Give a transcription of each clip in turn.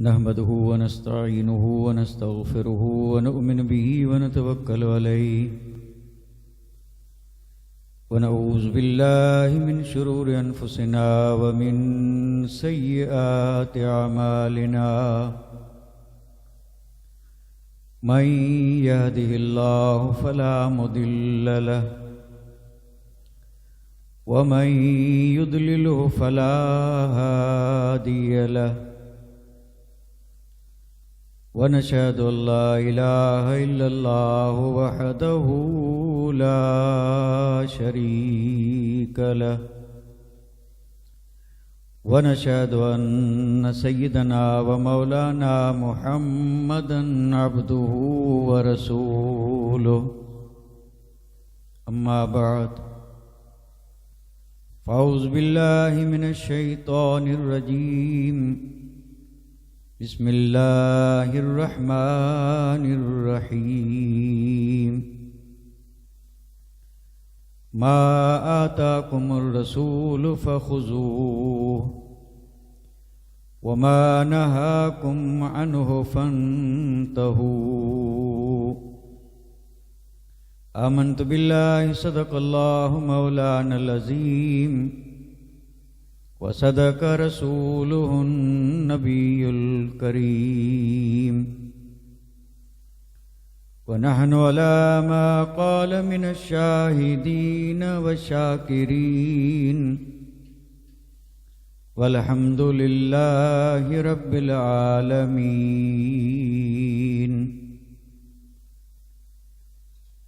नहमदुहु व नस्तईनुहु व नस्तगफिरुहु व नु'मिनु बिही व नतवक्कलु अलैहि व नऊज़ु बिल्लाहि मिन शुरूरि अनफुसिना व मिन सय्यिआति अमालिना मन यहदिहिल्लाहु फला मुदिल्ल लहु व मन युद्लिलहु फला हादिय लहु वनशहदु अल्ला इलाहा इल्लल्लाहु वहदहु ला शरीक लहु वनशहदु अन्न सय्यदना व मौलाना मुहम्मदन अब्दुहु व रसूलुहु अम्मा बअद फ़अऊज़ु बिल्लाहि मिनश शैतानिर रजीम बिस्मिल्लाहिर्रहमानिर्रहीम मा आताकुमुर रसूलु फ़ख़ुज़ूहु व मा नहाकुम अन्हु फ़न्तहू आमन्तु बिल्लाहि सदक़ल्लाहु मौलानल अज़ीम व सदक़ रसूलुहुन नबियुल करीम व नहनु अला मा क़ाल मिनश शाहिदीन व शाकिरीन वल्हम्दुलिल्लाहि रब्बिल आलमीन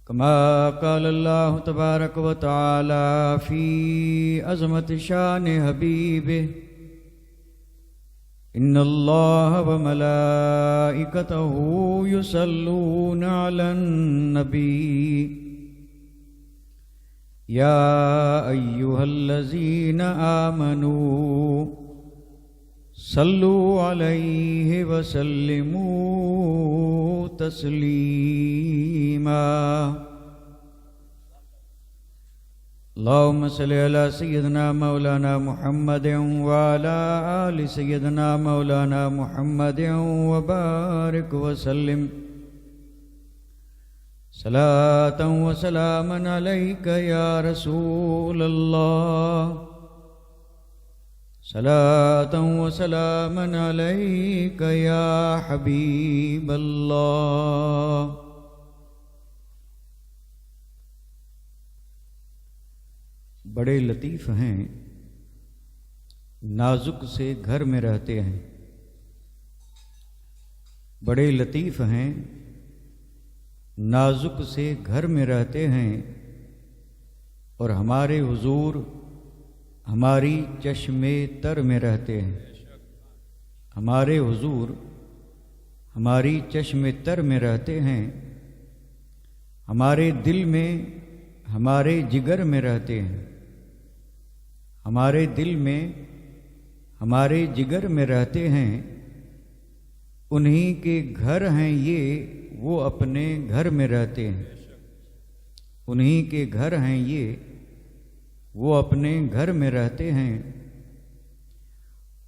कमा क़ाल अल्लाहु तबारक व तआला फ़ी अज़मत शान हबीबिह इन्नल्लाह व मलाइकतहु युसल्लूना अलन नबी या अय्युहल्लज़ीना आमनू सल्लु अलैहि व सल्लिमू तस्लीमा अल्लाहुम्मा सल्लि अला सय्यिदिना मौलाना मुहम्मदिन व अला आलि सय्यिदिना मौलाना मुहम्मदिन व बारिक व सल्लिम सलातन व सलामन अलैका या रसूलल्लाह सलातन व सलामन अलैका या हबीबल्लाह। बड़े लतीफ़ हैं, नाजुक से घर में रहते हैं। बड़े लतीफ़ हैं, नाजुक से घर में रहते हैं और हमारे हुजूर हमारी चश्मे तर में रहते हैं। हमारे हुजूर हमारी चश्मे तर में रहते हैं, हमारे दिल में, हमारे जिगर में रहते हैं। हमारे दिल में, हमारे जिगर में रहते हैं। उन्हीं के घर हैं ये, वो अपने घर में रहते हैं। उन्हीं के घर हैं ये, वो अपने घर में रहते हैं।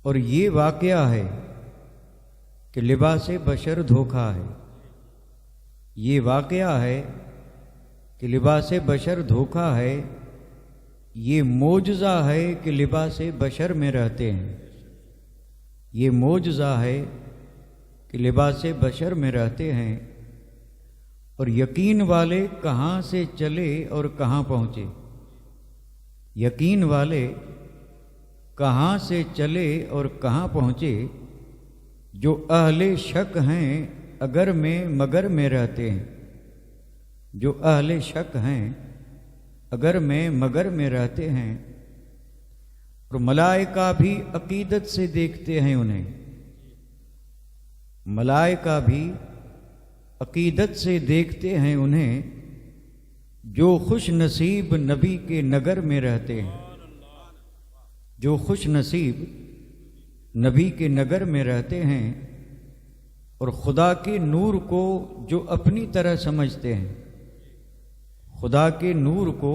और ये वाक़या है कि लिबास बशर धोखा है। ये वाक़या है कि लिबास बशर धोखा है। ये मोजज़ा है कि लिबास बशर में रहते हैं। ये मोजज़ा है कि लिबास बशर में रहते हैं। और यकीन वाले कहाँ से चले और कहाँ पहुँचे। यकीन वाले कहाँ से चले और कहाँ पहुँचे। जो अहले शक हैं अगर में मगर में रहते हैं। जो अहले शक हैं अगर में मगर में रहते हैं। और मलाइका भी अकीदत से देखते हैं उन्हें। मलाइका भी अकीदत से देखते हैं उन्हें। जो खुश नसीब नबी के नगर में रहते हैं। जो खुश नसीब नबी के नगर में रहते हैं और खुदा के नूर को जो अपनी तरह समझते हैं। खुदा के नूर को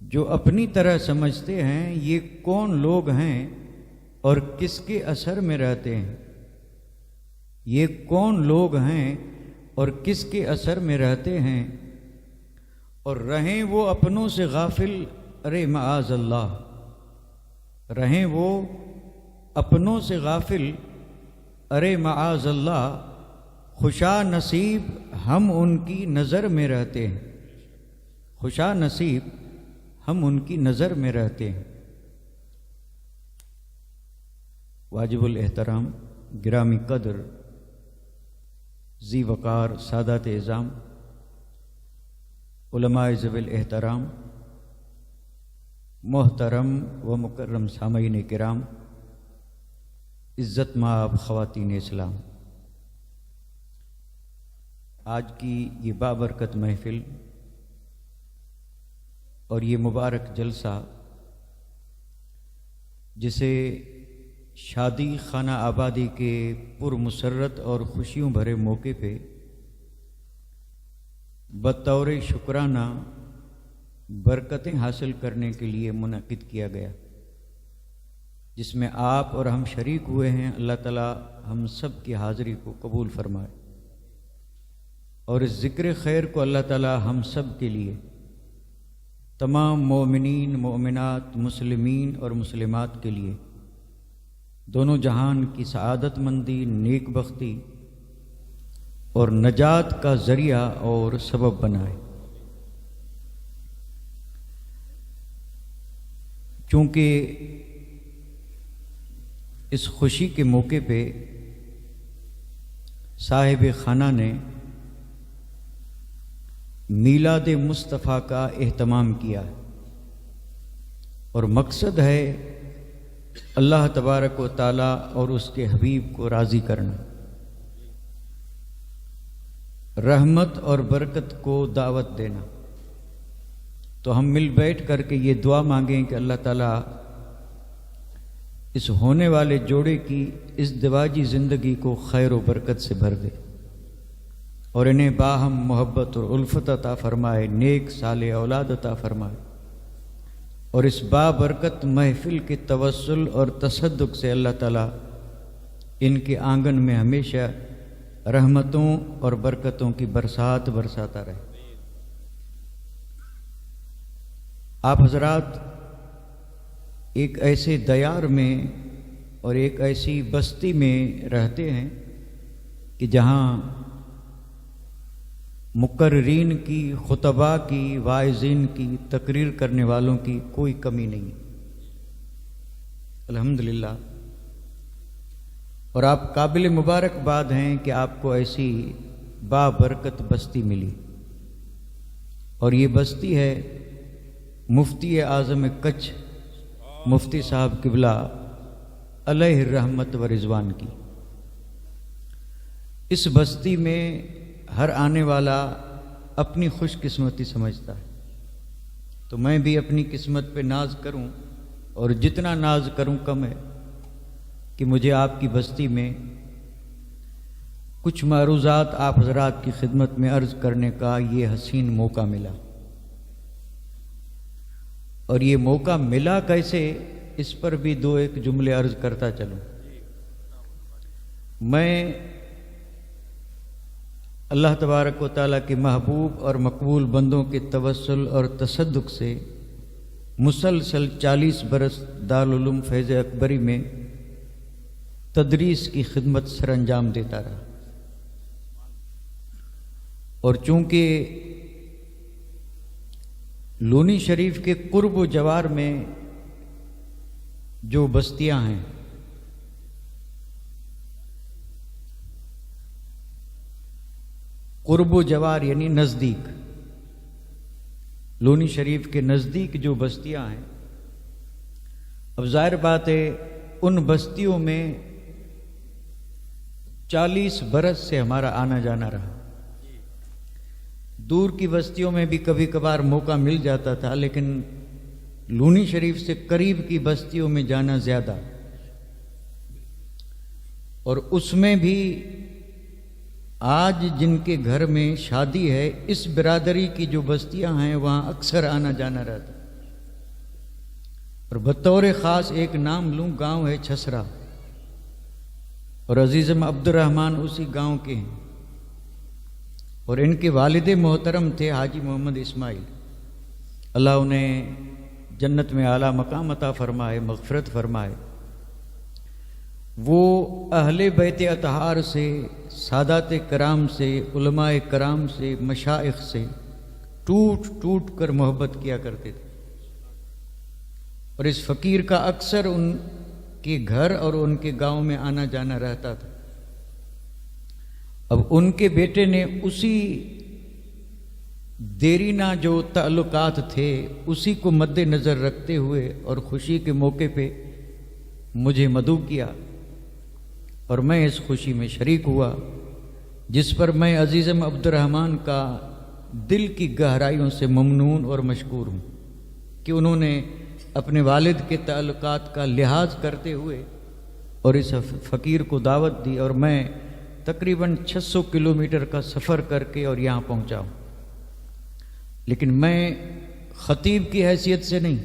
जो अपनी तरह समझते हैं। ये कौन लोग हैं और किसके असर में रहते हैं। ये कौन लोग हैं और किसके असर में रहते हैं, और रहें वो अपनों से गाफिल, अरे माआज़ अल्लाह, रहें वो अपनों से गाफिल, अरे माआज़ अल्लाह, खुशा नसीब हम उनकी नज़र में रहते हैं, खुशा नसीब हम उनकी नज़र में रहते हैं। वाजिबुल एहतराम, गिरामी कदर, ज़ी वक़ार सादात इज़ाम, उलमाए ज़विल एहतराम, मोहतरम व मुकर्रम सामईन किराम, इज़्ज़त माब ख़वातीन इस्लाम, आज की ये बाबरकत महफ़िल और ये मुबारक जलसा, जिसे शादी खाना आबादी के पुरमसरत और खुशियों भरे मौके पे बतौर शुक्राना बरकतें हासिल करने के लिए मुनक़िद किया गया, जिसमें आप और हम शरीक हुए हैं। अल्लाह ताला हम सब की हाज़िरी को कबूल फरमाए और इस ज़िक्र खैर को अल्लाह ताला हम सब के लिए, तमाम मोमिनीन, मोमिनात, मुस्लिमीन और मुस्लिमात के लिए दोनों जहान की सआदतमंदी, नेक बख्ती और नजात का ज़रिया और सबब बनाए। चूँकि इस खुशी के मौके पे साहिब खाना ने मीलाद मुस्तफ़ा का एहतमाम किया है और मकसद है अल्लाह तबारक व ताला और उसके हबीब को राज़ी करना, रहमत और बरकत को दावत देना। तो हम मिल बैठ करके ये दुआ मांगें कि अल्लाह ताला इस होने वाले जोड़े की इस दिवाजी ज़िंदगी को खैर व बरकत से भर दे और इन्हें बाहम मोहब्बत और उल्फत अता फरमाए, नेक साले औलाद अता फरमाए और इस बाबरकत महफिल के तवस्सुल और तसद्दुक से अल्लाह ताला इनके आंगन में हमेशा रहमतों और बरकतों की बरसात बरसाता रहे। आप हजरात एक ऐसे दयार में और एक ऐसी बस्ती में रहते हैं कि जहाँ मुकर्रीन की, खुतबा की, वाइज़ीन की, तकरीर करने वालों की कोई कमी नहीं है, अल्हम्दुलिल्लाह। और आप काबिल मुबारकबाद हैं कि आपको ऐसी बाबरकत बस्ती मिली और ये बस्ती है मुफ्ती आज़म कच्छ मुफ्ती साहब किबला अलैहि रहमत व रिज़वान की। इस बस्ती में हर आने वाला अपनी खुशकिस्मती समझता है, तो मैं भी अपनी किस्मत पे नाज करूं और जितना नाज करूं कम है कि मुझे आपकी बस्ती में कुछ मारूज़ात आप हज़रात की खिदमत में अर्ज़ करने का ये हसीन मौका मिला। और ये मौका मिला कैसे, इस पर भी दो एक जुमले अर्ज़ करता चलूं। मैं अल्लाह तबारक व तआला के महबूब और मकबूल बंदों के तवस्सुल और तसद्दुक से मुसलसल 40 बरस दारुल उलूम फैज़ अकबरी में तदरीस की खिदमत सर अंजाम देता रहा। और चूँकि लोनी शरीफ के कुर्ब व जवार में जो बस्तियां हैं, कुर्ब व जवार यानी नज़दीक, लोनी शरीफ के नज़दीक जो बस्तियां हैं, अब जाहिर बात है उन बस्तियों में 40 बरस से हमारा आना जाना रहा। दूर की बस्तियों में भी कभी कभार मौका मिल जाता था, लेकिन लूनी शरीफ से करीब की बस्तियों में जाना ज़्यादा। और उसमें भी आज जिनके घर में शादी है, इस बिरादरी की जो बस्तियां हैं वहाँ अक्सर आना जाना रहता। और बतौर ख़ास एक नाम लूँ, गांव है छसरा। और अजीज़म अब्दुर्रहमान उसी गांव के हैं। और इनके वालिद मोहतरम थे हाजी मोहम्मद इस्माइल, अल्लाह उन्हें जन्नत में आला मकाम अता फरमाए, मग़फ़िरत फरमाए। वो अहले बैत अतहार से, सादात कराम से, उलमाए कराम से, मशाइख से टूट टूट कर मोहब्बत किया करते थे। और इस फ़कीर का अक्सर उनके घर और उनके गांव में आना जाना रहता था। अब उनके बेटे ने उसी देरीना जो ताल्लुकात थे उसी को मद्देनज़र रखते हुए और ख़ुशी के मौके पे मुझे मदऊ किया और मैं इस खुशी में शरीक हुआ, जिस पर मैं अजीज़म अब्दुर्रहमान का दिल की गहराइयों से ममनून और मशकूर हूँ कि उन्होंने अपने वालिद के ताल्लुकात का लिहाज करते हुए और इस फ़कीर को दावत दी। और मैं तकरीबन 600 किलोमीटर का सफ़र करके और यहाँ पहुँचा हूँ। लेकिन मैं ख़तीब की हैसियत से नहीं,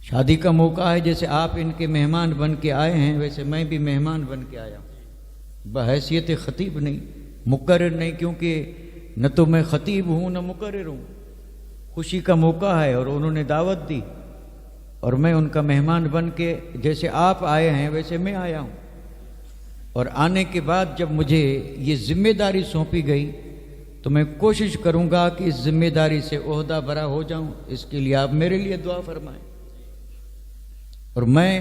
शादी का मौका है, जैसे आप इनके मेहमान बन के आए हैं वैसे मैं भी मेहमान बन के आया हूँ, बहैसियत ख़तीब नहीं, मुकर्रिर नहीं, क्योंकि न तो मैं ख़तीब हूँ न मुकर्रिर हूँ। खुशी का मौका है और उन्होंने दावत दी और मैं उनका मेहमान बन के, जैसे आप आए हैं वैसे मैं आया हूँ। और आने के बाद जब मुझे ये ज़िम्मेदारी सौंपी गई तो मैं कोशिश करूँगा कि इस ज़िम्मेदारी से ओहदा बरा हो जाऊँ। इसके लिए आप मेरे लिए दुआ फरमाएं। और मैं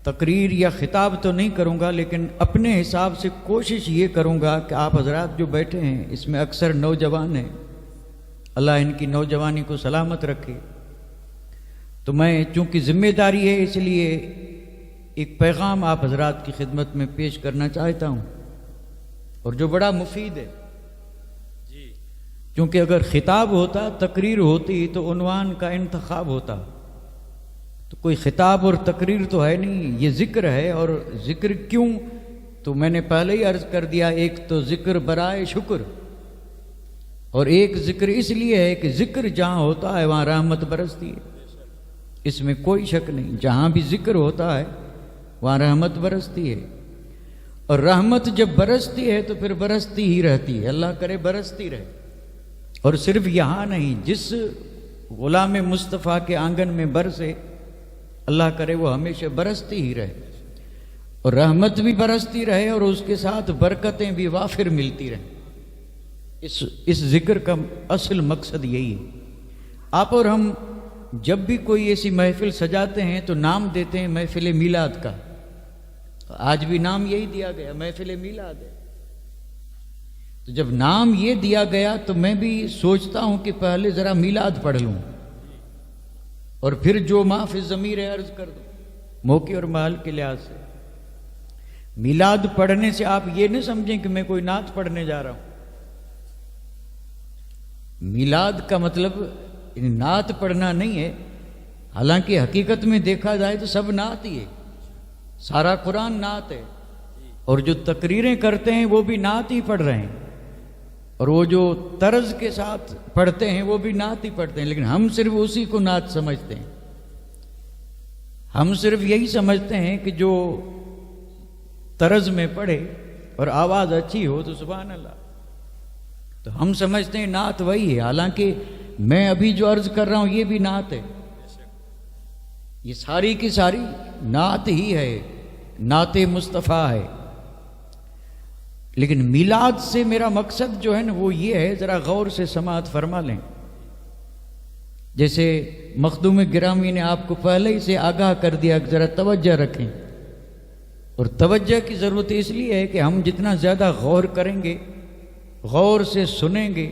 तकरीर या ख़िताब तो नहीं करूँगा, लेकिन अपने हिसाब से कोशिश ये करूँगा कि आप हजरात जो बैठे हैं इसमें अक्सर नौजवान हैं, अल्लाह इनकी नौजवानी को सलामत रखे। तो मैं चूँकि ज़िम्मेदारी है इसलिए एक पैगाम आप हजरात की खिदमत में पेश करना चाहता हूँ और जो बड़ा मुफीद है। क्योंकि अगर ख़िताब होता, तकरीर होती तो उन्वान का इंतखाब होता, तो कोई ख़िताब और तकरीर तो है नहीं, ये ज़िक्र है। और ज़िक्र क्यों, तो मैंने पहले ही अर्ज़ कर दिया, एक तो ज़िक्र बराए शुक्र और एक ज़िक्र इसलिए है कि ज़िक्र जहाँ होता है वहाँ रहमत बरसती है, इसमें कोई शक नहीं। जहाँ भी ज़िक्र होता है वहाँ रहमत बरसती है और रहमत जब बरसती है तो फिर बरसती ही रहती है, अल्लाह करे बरसती रहे। और सिर्फ यहाँ नहीं, जिस गुलाम मुस्तफ़ा के आंगन में बरसे अल्लाह करे वो हमेशा बरसती ही रहे और रहमत भी बरसती रहे और उसके साथ बरकतें भी वाफिर मिलती रहें। इस जिक्र का असल मकसद यही है। आप और हम जब भी कोई ऐसी महफिल सजाते हैं तो नाम देते हैं महफिल मीलाद का। आज भी नाम यही दिया गया, महफिल मीलाद है। तो जब नाम ये दिया गया तो मैं भी सोचता हूं कि पहले ज़रा मीलाद पढ़ लूं और फिर जो माफ़ी ज़मीर अर्ज़ कर दूं मौके और महल के लिहाज से। मीलाद पढ़ने से आप ये न समझें कि मैं कोई नात पढ़ने जा रहा हूं। मीलाद का मतलब नात पढ़ना नहीं है, हालांकि हकीकत में देखा जाए तो सब नात ही है, सारा कुरान नात है और जो तकरीरें करते हैं वो भी नात ही पढ़ रहे हैं और वो जो तर्ज के साथ पढ़ते हैं वो भी नात ही पढ़ते हैं। लेकिन हम सिर्फ उसी को नात समझते हैं। हम सिर्फ यही समझते हैं कि जो तर्ज में पढ़े और आवाज़ अच्छी हो तो सुभान अल्लाह, तो हम समझते हैं नात वही है। हालांकि मैं अभी जो अर्ज कर रहा हूं ये भी नात है, ये सारी की सारी नात ही है, नाते मुस्तफ़ा है। लेकिन मिलाद से मेरा मकसद जो है ना वो ये है, ज़रा गौर से समाअत फरमा लें। जैसे मखदूम गिरामी ने आपको पहले ही से आगाह कर दिया कि ज़रा तवज्जो रखें, और तवज्जो की ज़रूरत इसलिए है कि हम जितना ज़्यादा गौर करेंगे, गौर से सुनेंगे,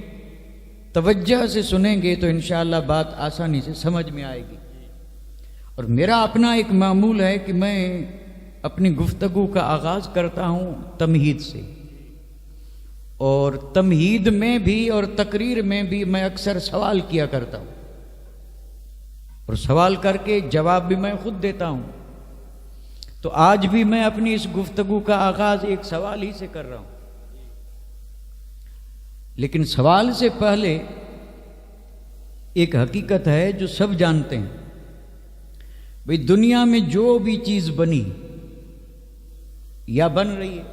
तवज्जो से सुनेंगे तो इंशाअल्लाह बात आसानी से समझ में आएगी। और मेरा अपना एक मामूल है कि मैं अपनी गुफ्तगू का आगाज़ करता हूँ तमहीद से, और तमहीद में भी और तकरीर में भी मैं अक्सर सवाल किया करता हूँ और सवाल करके जवाब भी मैं खुद देता हूँ। तो आज भी मैं अपनी इस गुफ्तगू का आगाज़ एक सवाल ही से कर रहा हूँ। लेकिन सवाल से पहले एक हकीकत है जो सब जानते हैं, भाई दुनिया में जो भी चीज़ बनी या बन रही है।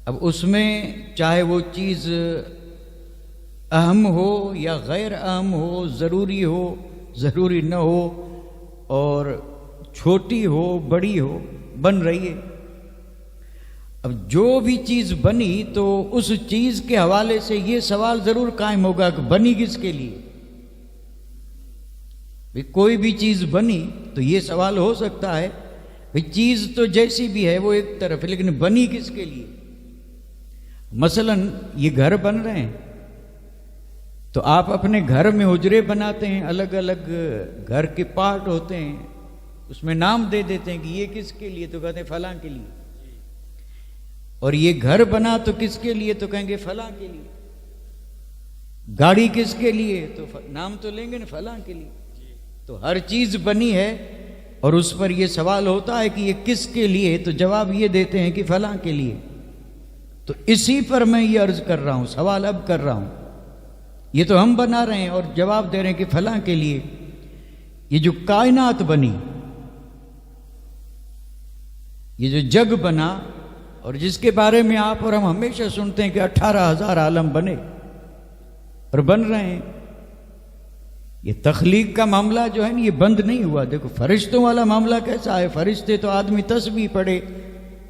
अब उसमें चाहे वो चीज़ अहम हो या गैर अहम हो, ज़रूरी हो ज़रूरी न हो, और छोटी हो बड़ी हो, बन रही है। अब जो भी चीज़ बनी तो उस चीज़ के हवाले से ये सवाल ज़रूर कायम होगा कि बनी किसके लिए। भाई कोई भी चीज़ बनी तो ये सवाल हो सकता है, भाई चीज़ तो जैसी भी है वो एक तरफ है, लेकिन बनी किसके लिए। मसलन ये घर बन रहे हैं तो आप अपने घर में हुजरे बनाते हैं, अलग अलग घर के पार्ट होते हैं, उसमें नाम दे देते हैं कि ये किसके लिए, तो कहते हैं फलां के लिए। और ये घर बना तो किसके लिए, तो कहेंगे फलां के लिए। गाड़ी किसके लिए, तो नाम तो लेंगे ना फलां के लिए। तो हर चीज बनी है और उस पर यह सवाल होता है कि ये किसके लिए, तो जवाब ये देते हैं कि फलां के लिए। तो इसी पर मैं ये अर्ज कर रहा हूं, सवाल अब कर रहा हूं। ये तो हम बना रहे हैं और जवाब दे रहे हैं कि फलां के लिए। ये जो कायनात बनी, ये जो जग बना, और जिसके बारे में आप और हम हमेशा सुनते हैं कि 18,000 आलम बने और बन रहे हैं, ये तख्लीक का मामला जो है ना, ये बंद नहीं हुआ। देखो फरिश्तों वाला मामला कैसा है, फरिश्ते तो आदमी तस्बीह पढ़े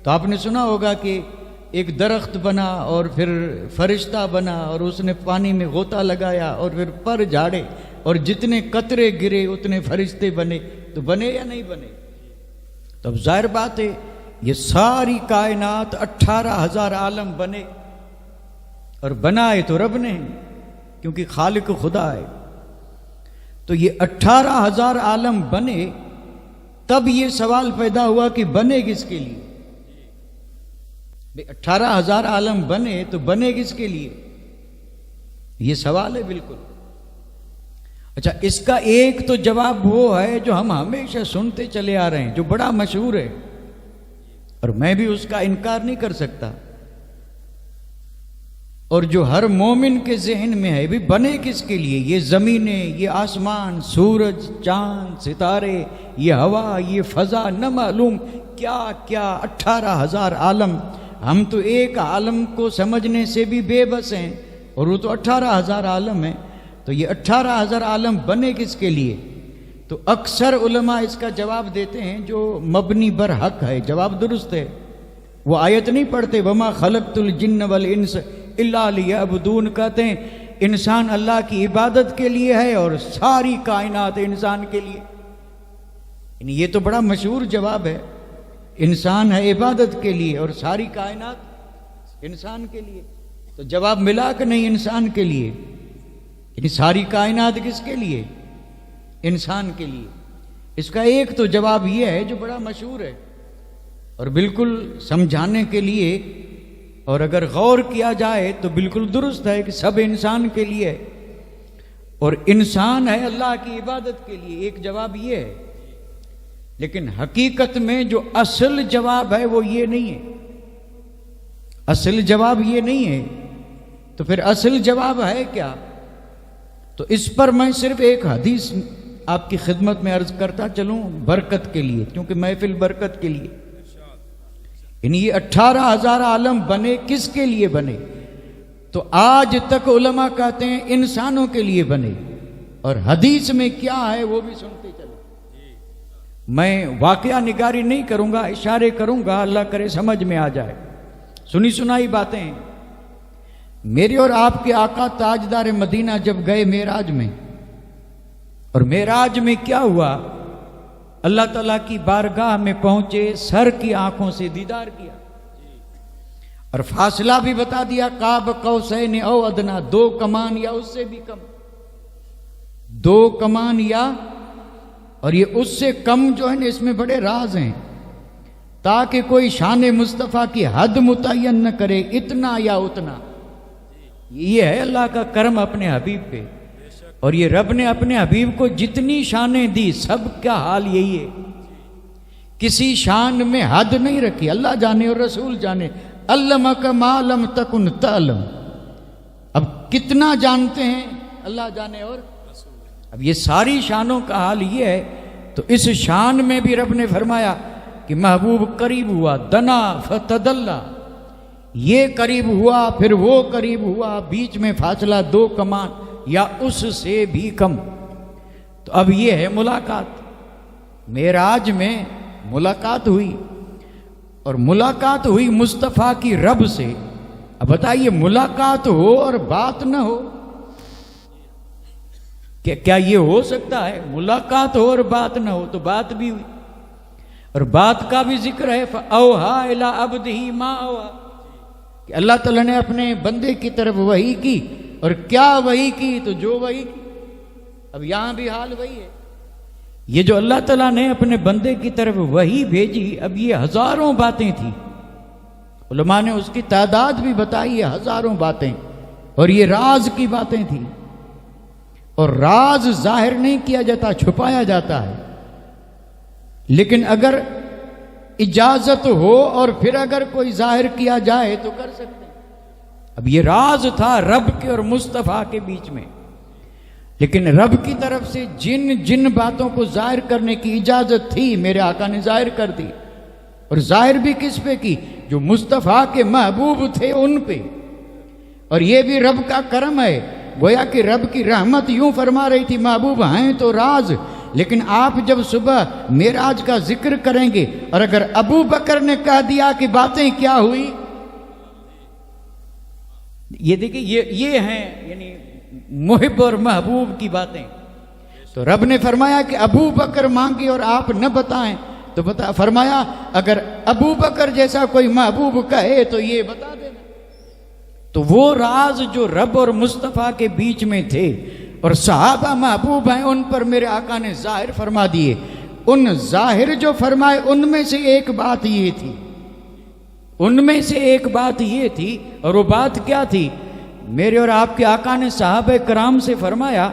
तो आपने सुना होगा कि एक दरख्त बना और फिर फरिश्ता बना और उसने पानी में गोता लगाया और फिर पर झाड़े और जितने कतरे गिरे उतने फरिश्ते बने। तो बने या नहीं बने? तो अब जाहिर बात है ये सारी कायनात 18,000 आलम बने, और बनाए तो रब ने, क्योंकि खालिक खुदा है। तो ये 18,000 आलम बने, तब ये सवाल पैदा हुआ कि बने किसके लिए। 18,000 आलम बने तो बने किसके लिए, ये सवाल है बिल्कुल। अच्छा, इसका एक तो जवाब वो है जो हम हमेशा सुनते चले आ रहे हैं, जो बड़ा मशहूर है और मैं भी उसका इनकार नहीं कर सकता, और जो हर मोमिन के जहन में है, भी बने किसके लिए। ये जमीनें, ये आसमान, सूरज, चांद, सितारे, ये हवा, ये फजा, न मालूम क्या क्या 18,000 आलम। हम तो एक आलम को समझने से भी बेबस हैं और वो तो 18,000 आलम है। तो ये 18,000 आलम बने किसके लिए? तो अक्सर उलमा इसका जवाब देते हैं जो मबनी बर हक है, जवाब दुरुस्त है। वो आयत नहीं पढ़ते, वमा खलक़तुल जिन्न वल इंस इल्ला लियअबुदून, कहते हैं इंसान अल्लाह की इबादत के लिए है और सारी कायनात इंसान के लिए। ये तो बड़ा मशहूर जवाब है, इंसान है इबादत के लिए और सारी कायनात इंसान के लिए। तो जवाब मिला कि नहीं इंसान के लिए, यानी सारी कायनात किसके लिए? इंसान के लिए। इसका एक तो जवाब यह है जो बड़ा मशहूर है और बिल्कुल समझाने के लिए, और अगर गौर किया जाए तो बिल्कुल दुरुस्त है कि सब इंसान के लिए है और इंसान है अल्लाह की इबादत के लिए। एक जवाब ये है, लेकिन हकीकत में जो असल जवाब है वो ये नहीं है। असल जवाब ये नहीं है, तो फिर असल जवाब है क्या? तो इस पर मैं सिर्फ एक हदीस आपकी खिदमत में अर्ज करता चलूं, बरकत के लिए, क्योंकि महफिल बरकत के लिए। ये 18,000 आलम बने किसके लिए बने? तो आज तक उलमा कहते हैं इंसानों के लिए बने, और हदीस में क्या है वो भी सुनते चलो। मैं वाकया निगारी नहीं करूंगा, इशारे करूंगा, अल्लाह करे समझ में आ जाए। सुनी सुनाई बातें। मेरे और आपके आका ताजदार मदीना जब गए मेराज में, और मेराज में क्या हुआ, अल्लाह ताला की बारगाह में पहुंचे, सर की आंखों से दीदार किया और फासला भी बता दिया, काब कौसैन औ अदना, 2 कमान या उससे भी कम, 2 कमान या, और ये उससे कम जो है ना, इसमें बड़े राज हैं, ताकि कोई शान मुस्तफ़ा की हद मुतय्यन न करे, इतना या उतना। ये है अल्लाह का करम अपने हबीब पे, और ये रब ने अपने हबीब को जितनी शानें दी, सब का हाल यही है, किसी शान में हद नहीं रखी। अल्लाह जाने और रसूल जाने, अल्लमक मा लम तकुन तअलम। अब कितना जानते हैं अल्लाह जाने और अब ये सारी शानों का हाल ये है। तो इस शान में भी रब ने फरमाया कि महबूब करीब हुआ, दना फतदल्ला, ये करीब हुआ फिर वो करीब हुआ, बीच में फासला 2 कमान या उससे भी कम। तो अब ये है मुलाकात। मेराज में मुलाकात हुई, और मुलाकात हुई मुस्तफ़ा की रब से। अब बताइए, मुलाकात हो और बात न हो, क्या ये हो सकता है? मुलाकात हो और बात न हो, तो बात भी हुई, और बात का भी जिक्र है। फ़अौहा इला अब्दिही मा औहा, कि अल्लाह ताला ने अपने बंदे की तरफ वही की, और क्या वही की? तो जो वही की। अब यहां भी हाल वही है। ये जो अल्लाह ताला ने अपने बंदे की तरफ वही भेजी, अब ये हजारों बातें थी। उलमा ने उसकी तादाद भी बताई है, हजारों बातें, और ये राज की बातें थी। और राज जाहिर नहीं किया जाता, छुपाया जाता है। लेकिन अगर इजाजत हो और फिर अगर कोई जाहिर किया जाए तो कर सकते हैं। अब ये राज था रब के और मुस्तफ़ा के बीच में, लेकिन रब की तरफ से जिन जिन बातों को जाहिर करने की इजाजत थी, मेरे आका ने जाहिर कर दी। और जाहिर भी किस पे की? जो मुस्तफ़ा के महबूब थे उन पे। और ये भी रब का करम है, गोया कि रब की रहमत यूं फरमा रही थी, महबूब हैं तो राज, लेकिन आप जब सुबह मेराज का जिक्र करेंगे और अगर अबू बकर ने कह दिया कि बातें क्या हुई, ये देखिए, ये हैं यानी मुहिब और महबूब की बातें। तो रब ने फरमाया कि अबू बकर मांगे और आप न बताएं, तो बता, फरमाया अगर अबू बकर जैसा कोई महबूब कहे तो ये बता देना। तो वो राज जो रब और मुस्तफ़ा के बीच में थे और सहाबा महबूब हैं, उन पर मेरे आका ने जाहिर फरमा दिए। उन जाहिर जो फरमाए उनमें से एक बात ये थी, उनमें से एक बात ये थी, और वो बात क्या थी? मेरे और आपके आका ने सहाबा कराम से फरमाया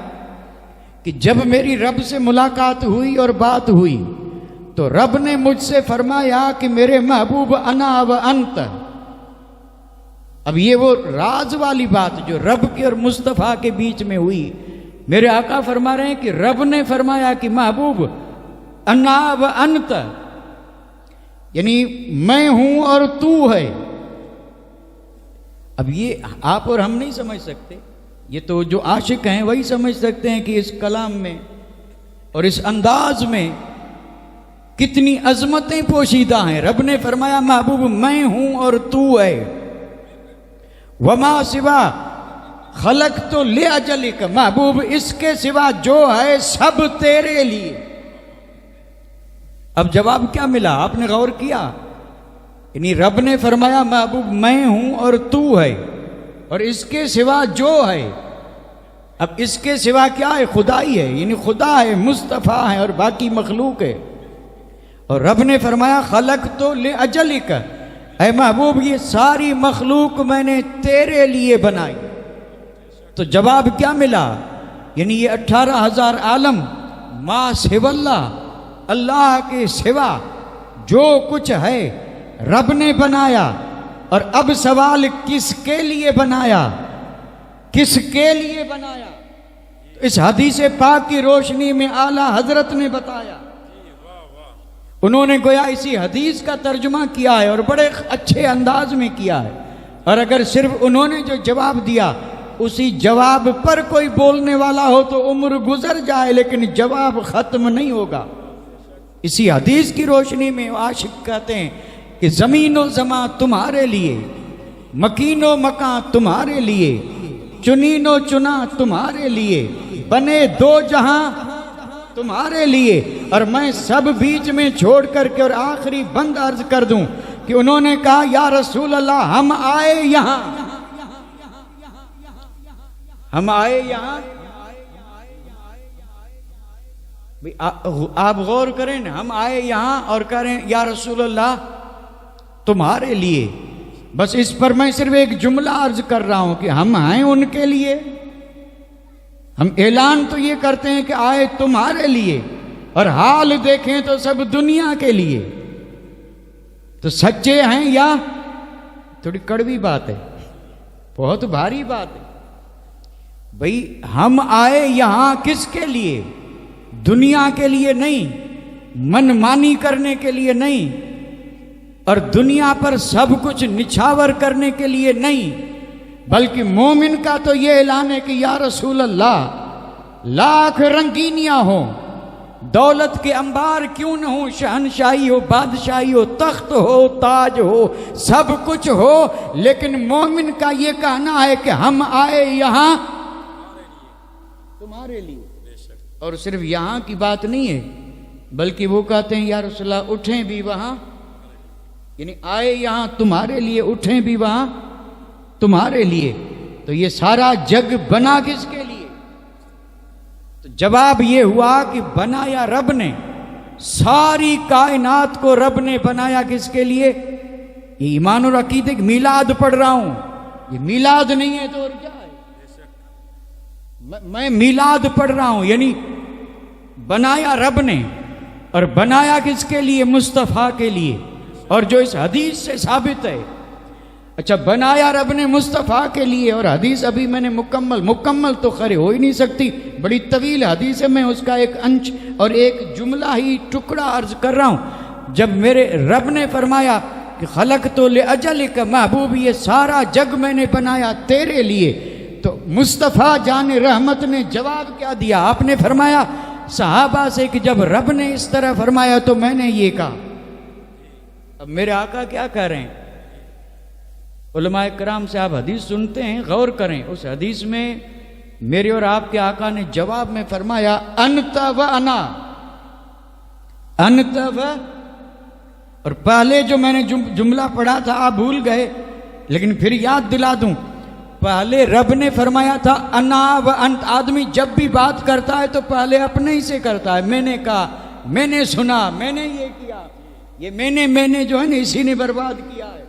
कि जब मेरी रब से मुलाकात हुई और बात हुई, तो रब ने मुझसे फरमाया कि मेरे महबूब अना व अंत। अब ये वो राज वाली बात जो रब की और मुस्तफ़ा के बीच में हुई, मेरे आका फरमा रहे हैं कि रब ने फरमाया कि महबूब अना व अंत, यानी मैं हूं और तू है। अब ये आप और हम नहीं समझ सकते, ये तो जो आशिक हैं वही समझ सकते हैं कि इस कलाम में और इस अंदाज में कितनी अजमतें पोशीदा हैं। रब ने फरमाया महबूब मैं हूं और तू है। वमा सिवा खलक तो ले अजलिक, महबूब इसके सिवा जो है सब तेरे लिए। अब जवाब क्या मिला? आपने गौर किया? यानी रब ने फरमाया महबूब मैं हूं और तू है, और इसके सिवा जो है, अब इसके सिवा क्या है? खुदा ही है, यानी खुदा है, मुस्तफ़ा है और बाकी मखलूक है। और रब ने फरमाया खलक तो ले अजलिक, ऐ महबूब ये सारी मखलूक मैंने तेरे लिए बनाई। तो जवाब क्या मिला? यानी ये 18,000 आलम मा सिवल्ला, अल्लाह के सिवा जो कुछ है रब ने बनाया। और अब सवाल किसके लिए बनाया? किसके लिए बनाया? तो इस हदीस पाक की रोशनी में आला हजरत ने बताया, उन्होंने गोया इसी हदीस का तर्जुमा किया है और बड़े अच्छे अंदाज में किया है। और अगर सिर्फ उन्होंने जो जवाब दिया उसी जवाब पर कोई बोलने वाला हो तो उम्र गुजर जाए, लेकिन जवाब खत्म नहीं होगा। इसी हदीस की रोशनी में आशिक कहते हैं कि ज़मीनो ज़मा तुम्हारे लिए, मकीनो मकां तुम्हारे लिए, चुनीनो चुना तुम्हारे लिए, बने दो जहां तुम्हारे लिए, और मैं सब बीच में छोड़ करके और आखिरी बंद अर्ज कर दूं कि उन्होंने कहा या रसूल अल्लाह हम आए यहां, हम आए यहां। आप गौर करें ना, हम आए यहां और करें या रसूल अल्लाह तुम्हारे लिए। बस इस पर मैं सिर्फ एक जुमला अर्ज कर रहा हूं कि हम आए उनके लिए। हम ऐलान तो ये करते हैं कि आए तुम्हारे लिए, और हाल देखें तो सब दुनिया के लिए। तो सच्चे हैं या? थोड़ी कड़वी बात है, बहुत भारी बात है भाई। हम आए यहां किसके लिए? दुनिया के लिए नहीं, मनमानी करने के लिए नहीं, और दुनिया पर सब कुछ निछावर करने के लिए नहीं, बल्कि मोमिन का तो ये ऐलान है कि या रसूल अल्लाह, लाख रंगीनियां हो, दौलत के अंबार क्यों न हो, शहनशाही हो, बादशाही हो, तख्त हो, ताज हो, सब कुछ हो, लेकिन मोमिन का ये कहना है कि हम आए यहां तुम्हारे लिए। और सिर्फ यहां की बात नहीं है, बल्कि वो कहते हैं या रसूलल्लाह उठें भी वहां, यानी आए यहां तुम्हारे लिए, उठें भी वहां तुम्हारे लिए। तो ये सारा जग बना किसके लिए? तो जवाब ये हुआ कि बनाया रब ने, सारी कायनात को रब ने बनाया किसके लिए? ये ईमान और अकीदे की मीलाद पढ़ रहा हूं, ये मीलाद नहीं है तो और क्या है? मैं मीलाद पढ़ रहा हूं, यानी बनाया रब ने, और बनाया किसके लिए? मुस्तफ़ा के लिए। और जो इस हदीस से साबित है, अच्छा बनाया रब ने मुस्तफ़ा के लिए, और हदीस अभी मैंने मुकम्मल तो खरे हो ही नहीं सकती, बड़ी तवील हदीस है, मैं उसका एक अंश और एक जुमला ही टुकड़ा अर्ज कर रहा हूं। जब मेरे रब ने फरमाया कि खलक तो ले अजल का महबूब, ये सारा जग मैंने बनाया तेरे लिए, तो मुस्तफ़ा जाने रहमत ने जवाब क्या दिया? आपने फरमाया सहाबा से कि जब रब ने इस तरह फरमाया तो मैंने ये कहा। अब मेरे आका क्या कह रहे हैं? उलमाए कराम से आप हदीस सुनते हैं, गौर करें, उस हदीस में मेरे और आपके आका ने जवाब में फरमाया अनत व अना, अनत व, और पहले जो मैंने जुमला पढ़ा था आप भूल गए, लेकिन फिर याद दिला दूं, पहले रब ने फरमाया था अना व अंत। आदमी जब भी बात करता है तो पहले अपने ही से करता है, मैंने कहा, मैंने सुना, मैंने ये किया, ये मैंने जो है ना इसी ने बर्बाद किया है।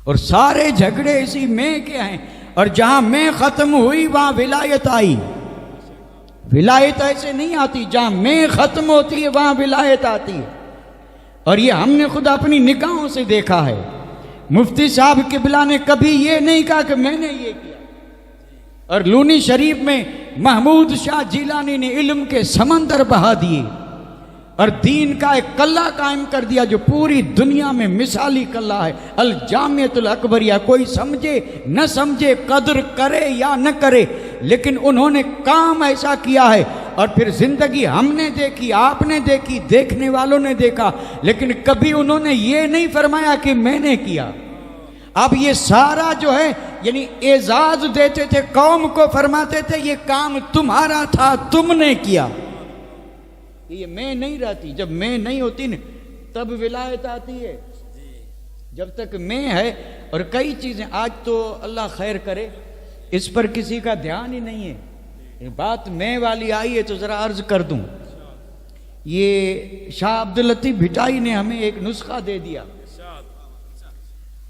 और सारे झगड़े इसी मैं के हैं, और जहां मैं खत्म हुई वहां विलायत आई। विलायत ऐसे नहीं आती, जहां मैं खत्म होती है वहां विलायत आती है, और ये हमने खुद अपनी निगाहों से देखा है। मुफ्ती साहब किबला ने कभी ये नहीं कहा कि मैंने ये किया, और लूनी शरीफ में महमूद शाह जिलानी ने इल्म के समंदर बहा दिए और दीन का एक कल्ला कायम कर दिया जो पूरी दुनिया में मिसाली कल्ला है, अल जामियतुल अकबरिया। कोई समझे न समझे, कदर करे या न करे, लेकिन उन्होंने काम ऐसा किया है। और फिर जिंदगी हमने देखी, आपने देखी, देखने वालों ने देखा, लेकिन कभी उन्होंने ये नहीं फरमाया कि मैंने किया। अब ये सारा जो है, यानी एजाज देते थे कौम को, फरमाते थे ये काम तुम्हारा था, तुमने किया। ये मैं नहीं रहती, जब मैं नहीं होती न तब विलायत आती है। जब तक मैं है, और कई चीजें आज तो अल्लाह खैर करे इस पर किसी का ध्यान ही नहीं है, ये बात मैं वाली आई है तो जरा अर्ज कर दूं। ये शाह अब्दुल लतीफ भिटाई ने हमें एक नुस्खा दे दिया,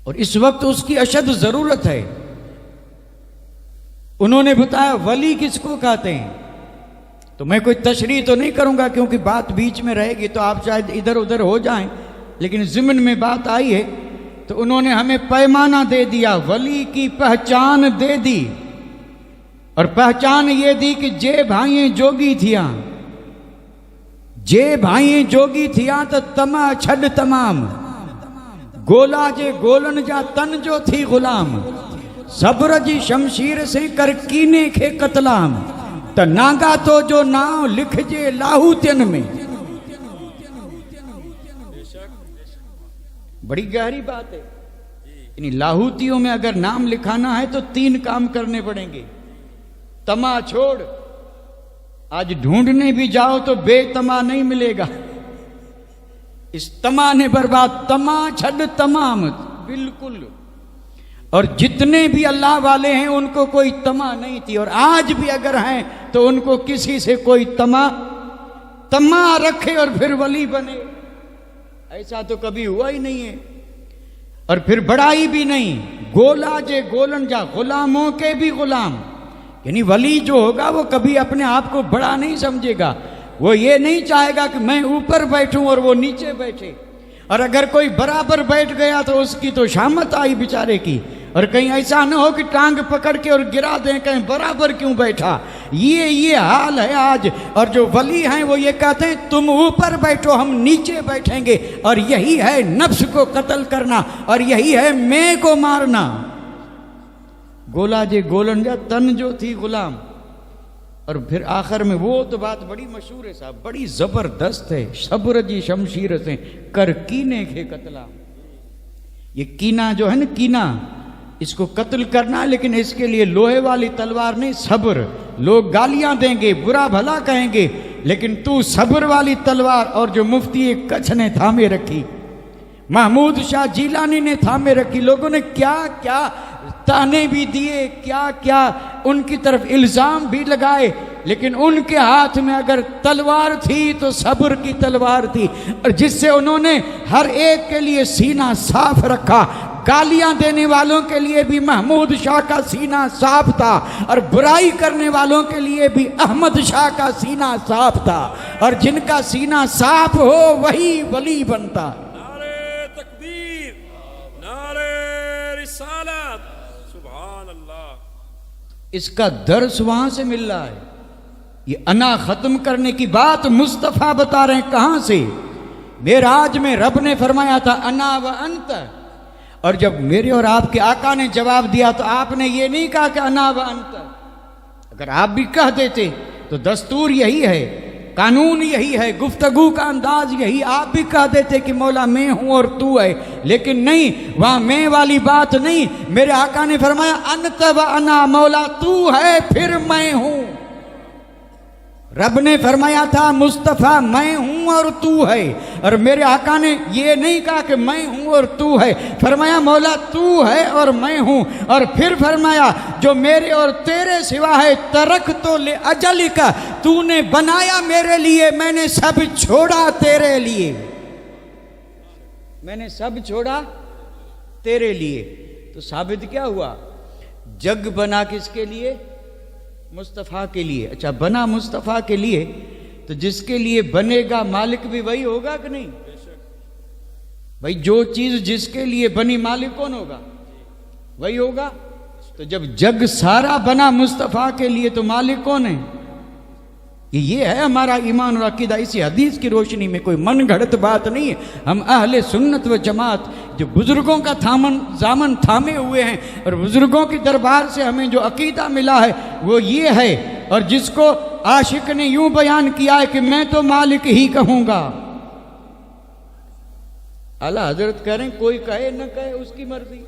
और इस वक्त उसकी अशद जरूरत है। उन्होंने बताया वली किसको कहते हैं, तो मैं कोई तशरीह तो नहीं करूंगा क्योंकि बात बीच में रहेगी तो आप शायद इधर उधर हो जाएं, लेकिन ज़िम्न में बात आई है तो उन्होंने हमें पैमाना दे दिया, वली की पहचान दे दी। और पहचान ये दी कि जे भाइये जोगी थिया, जे भाइये जोगी थिया तो तमा छड़ तमाम, गोला जे गोलन जा तन जो थी गुलाम, सब्र जी शमशीर से कर कीने खे कतलाम, त नागा तो जो नाव लिखजे लाहूतियन में। बड़ी गहरी बात है। यानी लाहूतियों में अगर नाम लिखाना है तो 3 काम करने पड़ेंगे। तमा छोड़, आज ढूंढने भी जाओ तो बेतमा नहीं मिलेगा, इस तमा ने बर्बाद, तमा छड़ तमाम, बिल्कुल। और जितने भी अल्लाह वाले हैं उनको कोई तमा नहीं थी, और आज भी अगर हैं तो उनको किसी से कोई तमा रखे और फिर वली बने, ऐसा तो कभी हुआ ही नहीं है। और फिर बड़ाई भी नहीं, गोला जे गोलन जा, गुलामों के भी गुलाम। यानी वली जो होगा वो कभी अपने आप को बड़ा नहीं समझेगा, वो ये नहीं चाहेगा कि मैं ऊपर बैठूं और वो नीचे बैठे। और अगर कोई बराबर बैठ गया तो उसकी तो शामत आई बेचारे की। और कहीं ऐसा न हो कि टांग पकड़ के और गिरा दें, कहीं बराबर क्यों बैठा। ये हाल है आज। और जो वली हैं वो ये कहते हैं तुम ऊपर बैठो हम नीचे बैठेंगे, और यही है नफ्स को कत्ल करना, और यही है मैं को मारना। गोला जे गोलन जा तन जो थी गुलाम। और फिर आखिर में वो तो बात बड़ी मशहूर है साहब, बड़ी जबरदस्त है। सब्र जी शमशीर से कर कीने के कतला। ये कीना जो है ना, कीना, इसको कत्ल करना, लेकिन इसके लिए लोहे वाली तलवार नहीं, सब्र। लोग गालियां देंगे, बुरा भला कहेंगे, लेकिन तू सब्र वाली तलवार। और जो मुफ्ती कच्छ ने थामे रखी, महमूद शाह जीलानी ने थामे रखी। लोगों ने क्या क्या ताने भी दिए, क्या क्या उनकी तरफ इल्जाम भी लगाए, लेकिन उनके हाथ में अगर तलवार थी तो सब्र की तलवार थी, और जिससे उन्होंने हर एक के लिए सीना साफ रखा। गालियां देने वालों के लिए भी महमूद शाह का सीना साफ था, और बुराई करने वालों के लिए भी अहमद शाह का सीना साफ था। और जिनका सीना साफ हो वही वली बनता। नारे तकबीर, नारे रिसालत, सुभान अल्लाह। इसका दर्स वहां से मिल रहा है। ये अना खत्म करने की बात मुस्तफा बता रहे हैं। कहां से? मेराज में रब ने फरमाया था अना व अंत, और जब मेरे और आपके आका ने जवाब दिया तो आपने ये नहीं कहा कि अना व अंत। अगर आप भी कह देते तो दस्तूर यही है, कानून यही है, गुफ्तगू का अंदाज यही, आप भी कह देते कि मौला मैं हूं और तू है। लेकिन नहीं, वहां मैं वाली बात नहीं। मेरे आका ने फरमाया अंत व अना, मौला तू है फिर मैं हूं। रब ने फरमाया था मुस्तफ़ा मैं हूं और तू है, और मेरे आका ने ये नहीं कहा कि मैं हूं और तू है, फरमाया मौला तू है और मैं हूं। और फिर फरमाया जो मेरे और तेरे सिवा है तरक तो ले अजल का, तूने बनाया मेरे लिए, मैंने सब छोड़ा तेरे लिए, मैंने सब छोड़ा तेरे लिए। तो साबित क्या हुआ? जग बना किसके लिए? मुस्तफ़ा के लिए। अच्छा, बना मुस्तफ़ा के लिए, तो जिसके लिए बनेगा मालिक भी वही होगा कि नहीं? भाई जो चीज जिसके लिए बनी मालिक कौन होगा? वही होगा। तो जब जग सारा बना मुस्तफ़ा के लिए तो मालिक कौन है? ये है हमारा ईमान और अकीदा। इसी हदीस की रोशनी में कोई मन घड़त बात नहीं है। हम अहले सुन्नत व जमात जो बुजुर्गों का दामन थामे हुए हैं, और बुजुर्गों के दरबार से हमें जो अकीदा मिला है वो ये है, और जिसको आशिक ने यूं बयान किया है कि मैं तो मालिक ही कहूंगा। आला हजरत कह रहे हैं कोई कहे न कहे उसकी मर्जी,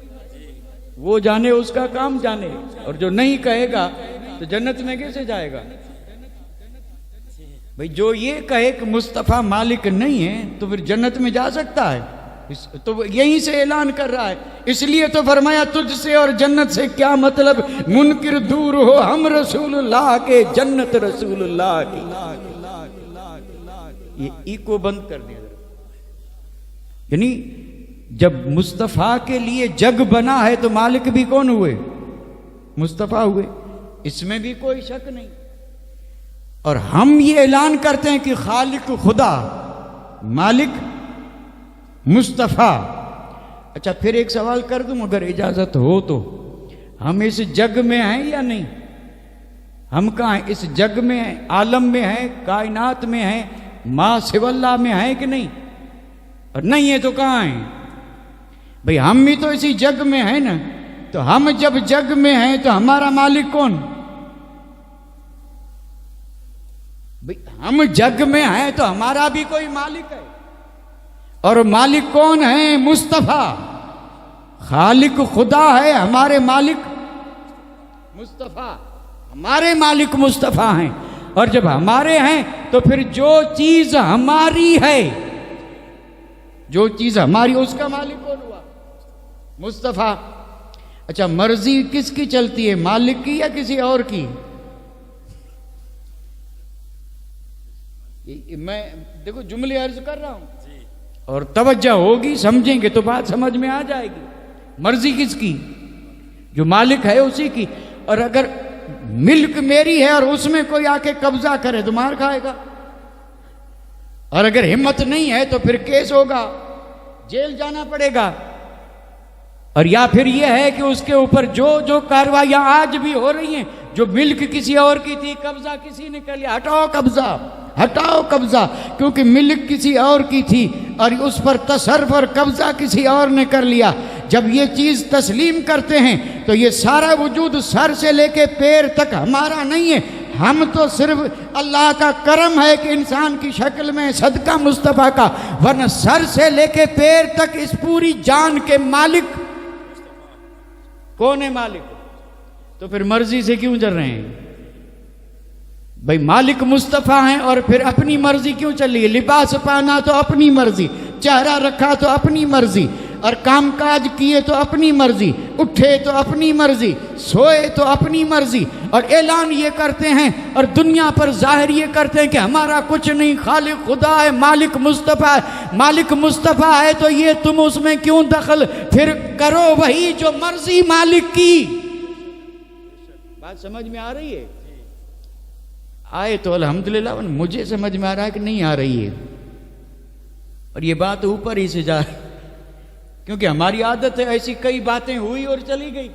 वो जाने, उसका काम जाने। और जो नहीं कहेगा तो जन्नत में कैसे जाएगा? भाई जो ये कहे कि मुस्तफ़ा मालिक नहीं है तो फिर जन्नत में जा सकता है? तो यहीं से ऐलान कर रहा है। इसलिए तो फरमाया तुझसे और जन्नत से क्या मतलब, मुनकिर दूर हो हम रसूलुल्लाह के, जन्नत रसूलुल्लाह की। ये इको बंद कर दिया। यानी जब मुस्तफ़ा के लिए जग बना है तो मालिक भी कौन हुए? मुस्तफ़ा हुए, इसमें भी कोई शक नहीं। और हम ये ऐलान करते हैं कि खालिक खुदा, मालिक मुस्तफ़ा। अच्छा, फिर एक सवाल कर दूं अगर इजाजत हो तो, हम इस जग में हैं या नहीं? हम कहाँ हैं? इस जग में हैं, आलम में हैं, कायनात में हैं, माँ सिवल्ला में हैं कि नहीं? और नहीं है तो कहाँ हैं? भाई हम भी तो इसी जग में हैं ना। तो हम जब जग में हैं तो हमारा मालिक कौन? भाई हम जग में हैं तो हमारा भी कोई मालिक है, और मालिक कौन है? मुस्तफ़ा। खालिक खुदा है, हमारे मालिक मुस्तफ़ा। हमारे मालिक मुस्तफ़ा हैं, और जब हमारे हैं तो फिर जो चीज हमारी है, जो चीज हमारी, उसका मालिक कौन हुआ? मुस्तफ़ा। अच्छा, मर्जी किसकी चलती है, मालिक की या किसी और की? मैं देखो जुमले अर्ज कर रहा हूं, और तवज्जो होगी, समझेंगे तो बात समझ में आ जाएगी। मर्जी किसकी? जो मालिक है उसी की। और अगर मिल्क मेरी है और उसमें कोई आके कब्जा करे तो मार खाएगा, और अगर हिम्मत नहीं है तो फिर केस होगा, जेल जाना पड़ेगा। और या फिर यह है कि उसके ऊपर जो जो कार्रवाइयां आज भी हो रही हैं, जो मिल्क किसी और की थी, कब्जा किसी ने कर लिया, हटाओ कब्जा, हटाओ कब्जा, क्योंकि मिल्क किसी और की थी और उस पर तसर्रुफ और कब्जा किसी और ने कर लिया। जब ये चीज तस्लीम करते हैं तो ये सारा वजूद सर से लेके पैर तक हमारा नहीं है, हम तो सिर्फ अल्लाह का करम है कि इंसान की शक्ल में सदका मुस्तफ़ा का, वरना सर से लेके पैर तक इस पूरी जान के मालिक कौन है? मालिक। तो फिर मर्जी से क्यों चल रहे हैं भाई? मालिक मुस्तफ़ा हैं और फिर अपनी मर्जी क्यों चल रही है? लिबास पहना तो अपनी मर्जी, चेहरा रखा तो अपनी मर्जी, और कामकाज किए तो अपनी मर्जी, उठे तो अपनी मर्जी, सोए तो अपनी मर्जी, और ऐलान ये करते हैं और दुनिया पर जाहिर ये करते हैं कि हमारा कुछ नहीं, खालिक खुदा है, मालिक मुस्तफ़ा है। मालिक मुस्तफ़ा है तो ये तुम उसमें क्यों दखल? फिर करो वही जो मर्जी मालिक की। बात समझ में आ रही है? आए तो अल्हम्दुलिल्लाह, मुझे समझ में आ रहा है कि नहीं आ रही है, और ये बात ऊपर ही से जा रही, क्योंकि हमारी आदत है ऐसी कई बातें हुई और चली गई।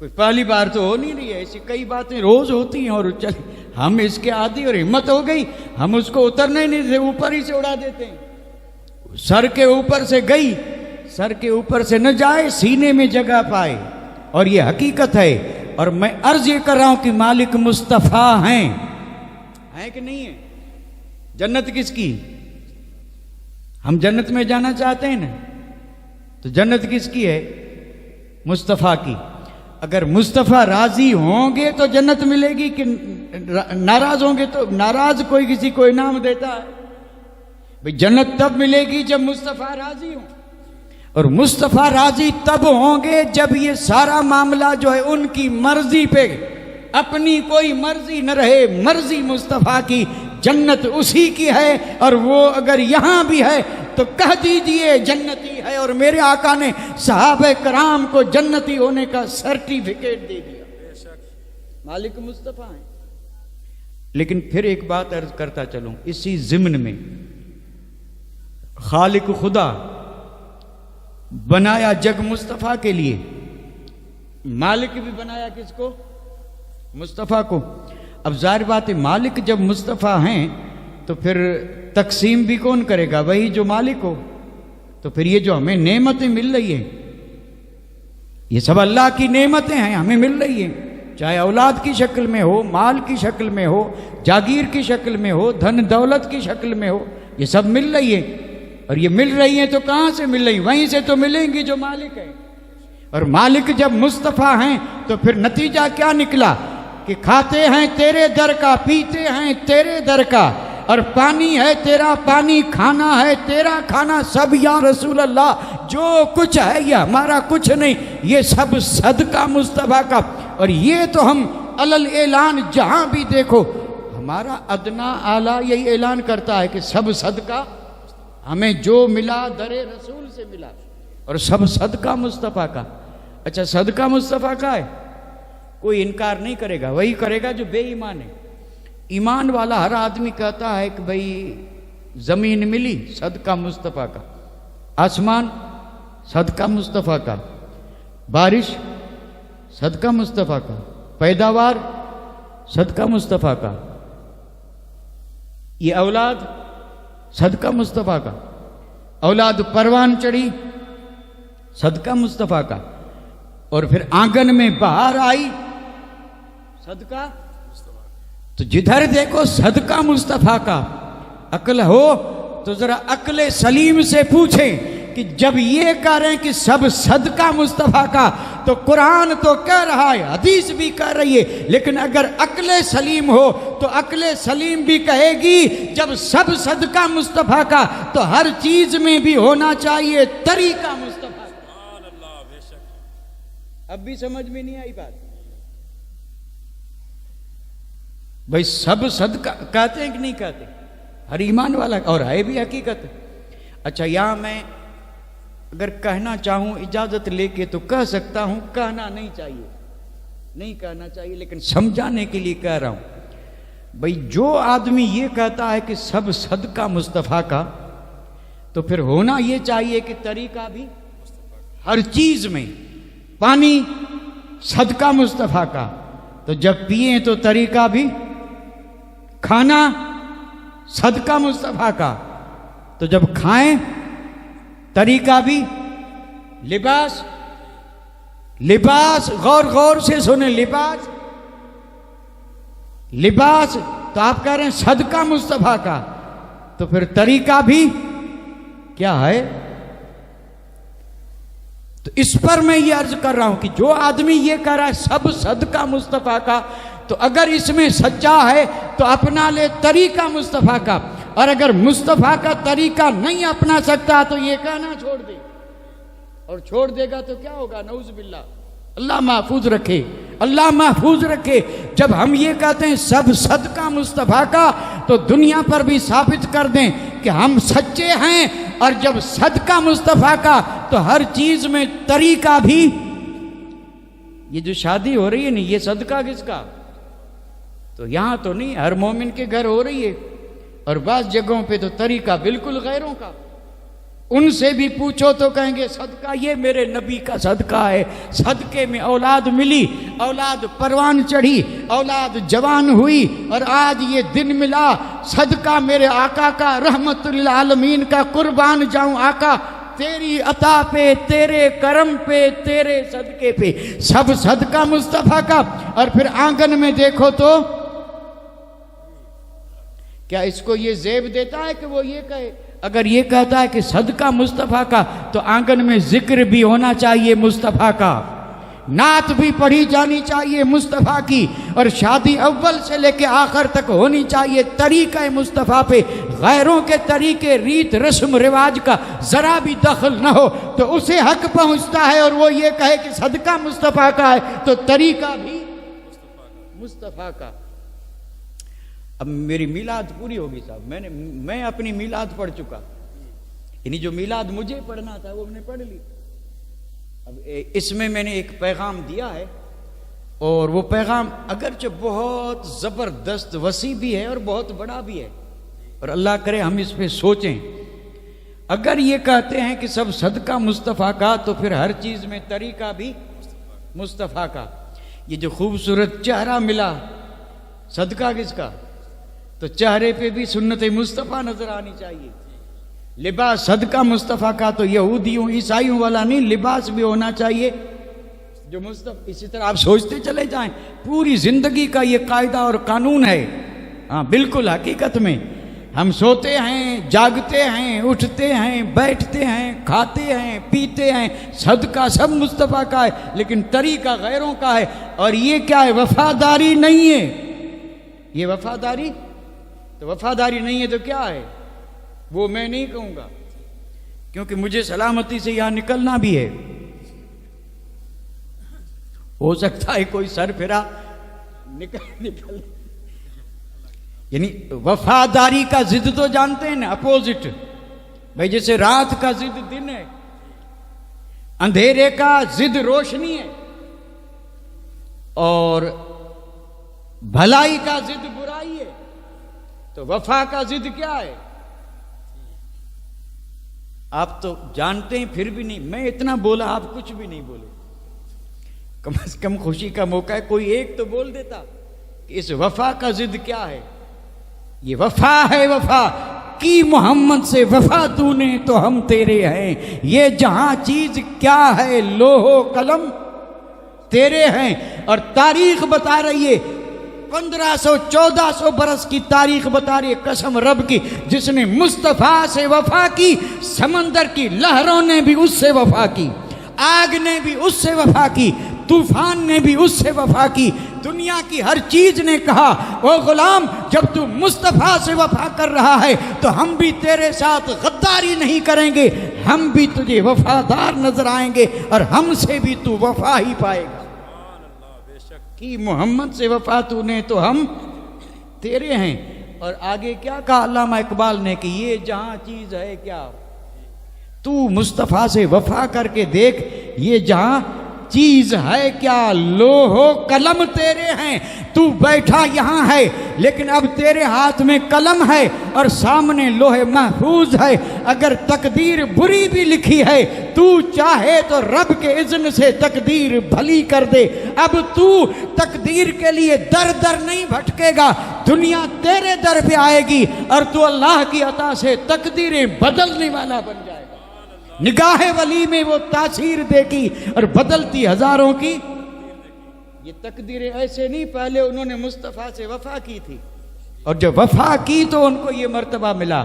कोई पहली बार तो हो नहीं रही है, ऐसी कई बातें रोज होती हैं और चली, हम इसके आदी और हिम्मत हो गई, हम उसको उतरने नहीं देते, ऊपर ही से उड़ा देते हैं। सर के ऊपर से गई, सर के ऊपर से न जाए, सीने में जगह पाए, और ये हकीकत है। और मैं अर्ज ये कर रहा हूं कि मालिक मुस्तफ़ा हैं कि नहीं है? जन्नत किसकी? हम जन्नत में जाना चाहते हैं ना, तो जन्नत किसकी है? मुस्तफ़ा की। अगर मुस्तफ़ा राजी होंगे तो जन्नत मिलेगी, कि नाराज होंगे तो? नाराज कोई किसी को इनाम देता है भाई? जन्नत तब मिलेगी जब मुस्तफ़ा राजी हो, और मुस्तफ़ा राजी तब होंगे जब ये सारा मामला जो है उनकी मर्जी पे, अपनी कोई मर्जी न रहे, मर्जी मुस्तफ़ा की। जन्नत उसी की है, और वो अगर यहां भी है तो कह दीजिए जन्नती है, और मेरे आका ने सहाबे कराम को जन्नती होने का सर्टिफिकेट दे दिया। मालिक मुस्तफ़ा है। लेकिन फिर एक बात अर्ज करता चलूं इसी ज़िम्न में, खालिक खुदा बनाया जग मुस्तफ़ा के लिए, मालिक भी बनाया किसको? मुस्तफ़ा को। अब जाहिर बात है, मालिक जब मुस्तफ़ा हैं तो फिर तकसीम भी कौन करेगा? वही जो मालिक हो। तो फिर ये जो हमें नेमतें मिल रही हैं, ये सब अल्लाह की नेमतें हैं, हमें मिल रही हैं, चाहे औलाद की शक्ल में हो, माल की शक्ल में हो, जागीर की शक्ल में हो, धन दौलत की शक्ल में हो, ये सब मिल रही है। और ये मिल रही है तो कहां से मिल रही? वहीं से तो मिलेंगी जो मालिक है। और मालिक जब मुस्तफ़ा हैं तो फिर नतीजा क्या निकला कि खाते हैं तेरे दर का, पीते हैं तेरे दर का, और पानी है तेरा पानी, खाना है तेरा खाना, सब या रसूल अल्लाह जो कुछ है ये हमारा कुछ नहीं, ये सब सदका मुस्तफ़ा का। और ये तो हम अलल ऐलान जहां भी देखो, हमारा अदना आला यही ऐलान करता है कि सब सदका, हमें जो मिला दरे रसूल से मिला, और सब सदका मुस्तफ़ा का। अच्छा, सदका मुस्तफ़ा का है, कोई इनकार नहीं करेगा, वही करेगा जो बेईमान है। ईमान वाला हर आदमी कहता है कि भाई जमीन मिली, सदका मुस्तफ़ा का, आसमान सदका मुस्तफ़ा का, बारिश सदका मुस्तफ़ा का, पैदावार सदका मुस्तफ़ा का, ये औलाद सदका मुस्तफ़ा का, औलाद परवान चढ़ी सदका मुस्तफ़ा का, और फिर आंगन में बाहर आई सदका। तो जिधर देखो सदका मुस्तफ़ा का। अक्ल हो तो जरा अक्ल सलीम से पूछें कि जब ये कह रहे हैं कि सब सदका मुस्तफ़ा का, तो कुरान तो कह रहा है, हदीस भी कह रही है, लेकिन अगर अक्ल सलीम हो तो अक्ल सलीम भी कहेगी जब सब सदका मुस्तफ़ा का, तो हर चीज में भी होना चाहिए तरीका मुस्तफ़ा का। अब भी समझ में नहीं आई बात? भाई सब सदका कहते हैं कि नहीं कहते? हर ईमान वाला, और है भी हकीकत। अच्छा, यहां मैं अगर कहना चाहूं इजाजत लेके तो कह सकता हूं, कहना नहीं चाहिए, नहीं कहना चाहिए, लेकिन समझाने के लिए कह रहा हूं। भाई जो आदमी ये कहता है कि सब सदका मुस्तफ़ा का, तो फिर होना ये चाहिए कि तरीका भी हर चीज में। पानी सदका मुस्तफ़ा का, तो जब पिए तो तरीका भी, खाना सदका मुस्तफ़ा का, तो जब खाएं तरीका भी, लिबास, लिबास गौर गौर से सुने, लिबास, लिबास तो आप कह रहे हैं सदका मुस्तफ़ा का, तो फिर तरीका भी क्या है? तो इस पर मैं ये अर्ज कर रहा हूं कि जो आदमी ये कह रहा है सब सदका मुस्तफ़ा का, तो अगर इसमें सच्चा है तो अपना ले तरीका मुस्तफ़ा का, और अगर मुस्तफ़ा का तरीका नहीं अपना सकता तो ये कहना छोड़ दे, और छोड़ देगा तो क्या होगा? नऊज़ बिल्लाह, अल्लाह महफूज रखे, अल्लाह महफूज रखे। जब हम ये कहते हैं सब सदका मुस्तफ़ा का, तो दुनिया पर भी साबित कर दें कि हम सच्चे हैं, और जब सदका मुस्तफ़ा का तो हर चीज में तरीका भी। ये जो शादी हो रही है ना, ये सदका किसका? तो यहां तो नहीं, हर मोमिन के घर हो रही है, और बाज़ जगहों पे तो तरीका बिल्कुल गैरों का। उनसे भी पूछो तो कहेंगे सदका ये मेरे नबी का सदका है, सदके में औलाद मिली, औलाद परवान चढ़ी, औलाद जवान हुई, और आज ये दिन मिला, सदका मेरे आका का, रहमतुल आलमीन का, कुर्बान जाऊं आका तेरी अता पे, तेरे करम पे, तेरे सदके पे, सब सदका मुस्तफ़ा का। और फिर आंगन में देखो तो क्या इसको ये जेब देता है कि वो ये कहे? अगर ये कहता है कि सदका मुस्तफ़ा का, तो आंगन में जिक्र भी होना चाहिए मुस्तफ़ा का, नात भी पढ़ी जानी चाहिए मुस्तफ़ा की, और शादी अव्वल से लेके आखिर तक होनी चाहिए तरीक़ा मुस्तफ़ा पे। गैरों के तरीके, रीत रस्म रिवाज का ज़रा भी दखल न हो तो उसे हक पहुँचता है, और वो ये कहे कि सदका मुस्तफ़ा का है तो तरीक़ा भी मुस्तफ़ा का। अब मेरी मीलाद पूरी होगी साहब, मैं अपनी मीलाद पढ़ चुका, यानी जो मीलाद मुझे पढ़ना था वो मैंने पढ़ ली। अब इसमें मैंने एक पैगाम दिया है, और वो पैगाम अगरचे बहुत ज़बरदस्त वसी भी है और बहुत बड़ा भी है, और अल्लाह करे हम इस पे सोचें। अगर ये कहते हैं कि सब सदका मुस्तफ़ा का, तो फिर हर चीज़ में तरीका भी मुस्तफ़ा का। ये जो खूबसूरत चेहरा मिला, सदका किसका? तो चेहरे पे भी सुन्नत मुस्तफ़ा नजर आनी चाहिए। लिबास सदका मुस्तफ़ा का, तो यहूदियों ईसाइयों वाला नहीं, लिबास भी होना चाहिए जो मुस्तफ़ा। इसी तरह आप सोचते चले जाएं, पूरी जिंदगी का ये कायदा और कानून है। हाँ बिल्कुल, हकीकत में हम सोते हैं, जागते हैं, उठते हैं, बैठते हैं, खाते हैं, पीते हैं, सदका सब मुस्तफ़ा का है, लेकिन तरीका गैरों का है। और ये क्या है? वफादारी नहीं है। ये वफादारी, तो वफादारी नहीं है तो क्या है? वो मैं नहीं कहूंगा, क्योंकि मुझे सलामती से यहां निकलना भी है। हो सकता है कोई सर फिरा निकल। यानी वफादारी का जिद तो जानते हैं ना, अपोजिट भाई। जैसे रात का जिद दिन है, अंधेरे का जिद रोशनी है, और भलाई का जिद बुराई है। तो वफा का जिद क्या है? आप तो जानते हैं, फिर भी नहीं। मैं इतना बोला, आप कुछ भी नहीं बोले। कम से कम खुशी का मौका है, कोई एक तो बोल देता कि इस वफा का जिद क्या है। ये वफा है, वफा की मोहम्मद से वफा तूने तो हम तेरे हैं। ये जहां चीज क्या है, लोहो कलम तेरे हैं। और तारीख बता रही है, 1500-1400 बरस की तारीख बता रही है, कसम रब की, जिसने मुस्तफ़ा से वफा की, समंदर की लहरों ने भी उससे वफा की, आग ने भी उससे वफा की, तूफान ने भी उससे वफा की, दुनिया की हर चीज ने कहा ओ गुलाम, जब तू मुस्तफ़ा से वफा कर रहा है तो हम भी तेरे साथ गद्दारी नहीं करेंगे, हम भी तुझे वफादार नजर आएंगे, और हमसे भी तू वफा ही पाएगा। कि मोहम्मद से वफा तूने तो हम तेरे हैं। और आगे क्या कहा अल्लामा इकबाल ने कि ये जहां चीज है क्या, तू मुस्तफ़ा से वफा करके देख, ये जहां चीज है क्या, लोहो कलम तेरे हैं, तू बैठा यहाँ है लेकिन अब तेरे हाथ में कलम है और सामने लोहे महफूज है। अगर तकदीर बुरी भी लिखी है, तू चाहे तो रब के इज़्न से तकदीर भली कर दे। अब तू तकदीर के लिए दर दर नहीं भटकेगा, दुनिया तेरे दर पे आएगी और तू अल्लाह की अता से तकदीरें बदलने वाला बन जाएगा। निगाहे वली में वो तासीर देखी और बदलती हजारों की ये तकदीरें ऐसे नहीं, पहले उन्होंने मुस्तफ़ा से वफा की थी और जब वफा की तो उनको ये मर्तबा मिला।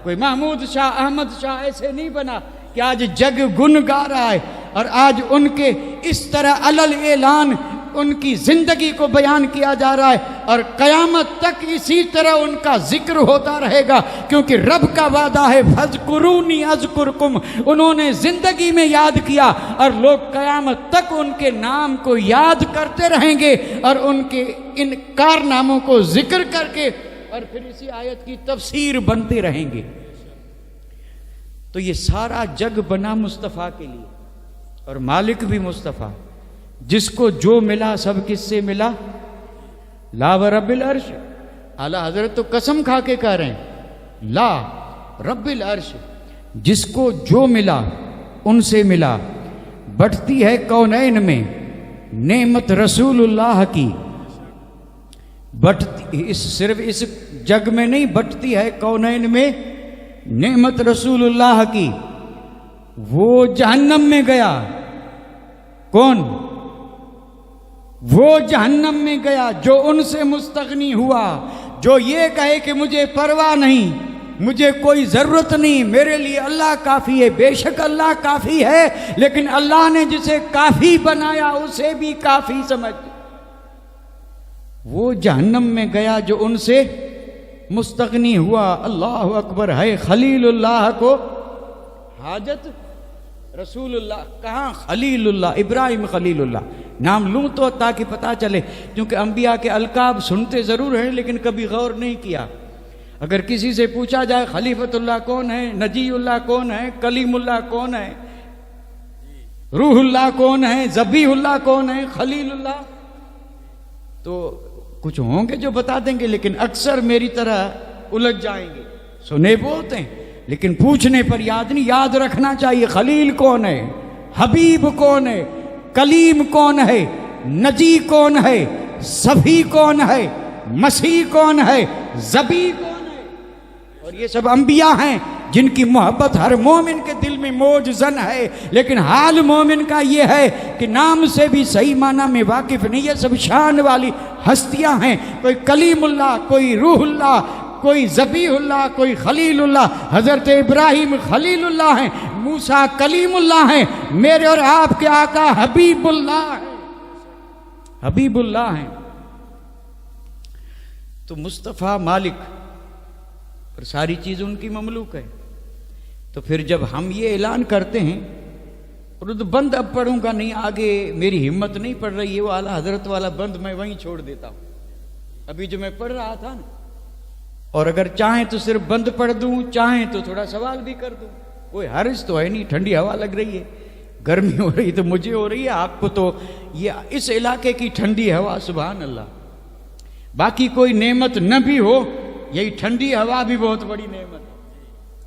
कोई महमूद शाह, अहमद शाह ऐसे नहीं बना कि आज जग गुन गा रहा है और आज उनके इस तरह अलल ऐलान उनकी जिंदगी को बयान किया जा रहा है और कयामत तक इसी तरह उनका जिक्र होता रहेगा, क्योंकि रब का वादा है फज़कुरूनी अज़कुरकुम। उन्होंने जिंदगी में याद किया और लोग कयामत तक उनके नाम को याद करते रहेंगे और उनके इन कारनामों को जिक्र करके और फिर इसी आयत की तफसीर बनते रहेंगे। तो ये सारा जग बना मुस्तफ़ा के लिए और मालिक भी मुस्तफ़ा। जिसको जो मिला सब किससे मिला, ला व रब्बिल अर्श। आला हजरत तो कसम खा के कह रहे हैं, ला रब्बिल अर्श, जिसको जो मिला उनसे मिला। बढ़ती है कौनैन में नेमत रसूलुल्लाह की, बढ़ती सिर्फ इस जग में नहीं, बढ़ती है कौनैन में नेमत रसूलुल्लाह की। वो जहन्नम में गया, कौन? वो जहन्नम में गया जो उनसे मुस्तगनी हुआ, जो ये कहे कि मुझे परवाह नहीं, मुझे कोई जरूरत नहीं, मेरे लिए अल्लाह काफी है। बेशक अल्लाह काफी है, लेकिन अल्लाह ने जिसे काफी बनाया उसे भी काफी समझ। वो जहन्नम में गया जो उनसे मुस्तगनी हुआ। अल्लाह अकबर है। खलीलुल्लाह को हाजत रसूलुल्लाह, कहाँ खलीलुल्लाह, इब्राहिम खलीलुल्लाह नाम लूँ तो ताकि पता चले, क्योंकि अंबिया के अलकाब सुनते ज़रूर हैं लेकिन कभी गौर नहीं किया। अगर किसी से पूछा जाए खलीफतुल्लाह कौन है, नजीउल्लाह कौन है, कलीमुल्लाह कौन है, रूहुल्लाह कौन है, ज़बीहुल्लाह कौन है, खलीलुल्लाह, तो कुछ होंगे जो बता देंगे, लेकिन अक्सर मेरी तरह उलझ जाएंगे। सुने बहुत हैं लेकिन पूछने पर याद नहीं। याद रखना चाहिए खलील कौन है, हबीब कौन है, कलीम कौन है, नजी कौन है, सफी कौन है, मसीह कौन है, जबी कौन है। और ये सब अंबिया हैं जिनकी मोहब्बत हर मोमिन के दिल में मौजज़न है, लेकिन हाल मोमिन का ये है कि नाम से भी सही माना में वाकिफ नहीं। ये सब शान वाली हस्तियां हैं, कोई कलीमुल्लाह, कोई रूहुल्लाह, कोई ज़बीहुल्लाह, कोई खलीलुल्लाह। हज़रत इब्राहिम खलीलुल्लाह हैं, मूसा कलीमुल्लाह हैं, मेरे और आपके आका हबीबुल्लाह हैं, हबीबुल्लाह हैं। तो मुस्तफ़ा मालिक और सारी चीज़ उनकी ममलूक है। तो फिर जब हम ये ऐलान करते हैं, उर्दू बंद अब पढ़ूंगा नहीं, आगे मेरी हिम्मत नहीं पड़ रही है, वो आला हजरत वाला बंद मैं वहीं छोड़ देता हूँ, अभी जो मैं पढ़ रहा था ना। और अगर चाहें तो सिर्फ बंद पढ़ दूं, चाहें तो थोड़ा सवाल भी कर दूं, कोई हर्ज तो है नहीं। ठंडी हवा लग रही है, गर्मी हो रही तो मुझे हो रही है, आपको तो ये इस इलाके की ठंडी हवा, सुभान अल्लाह। बाकी कोई नेमत न भी हो, यही ठंडी हवा भी बहुत बड़ी नेमत है।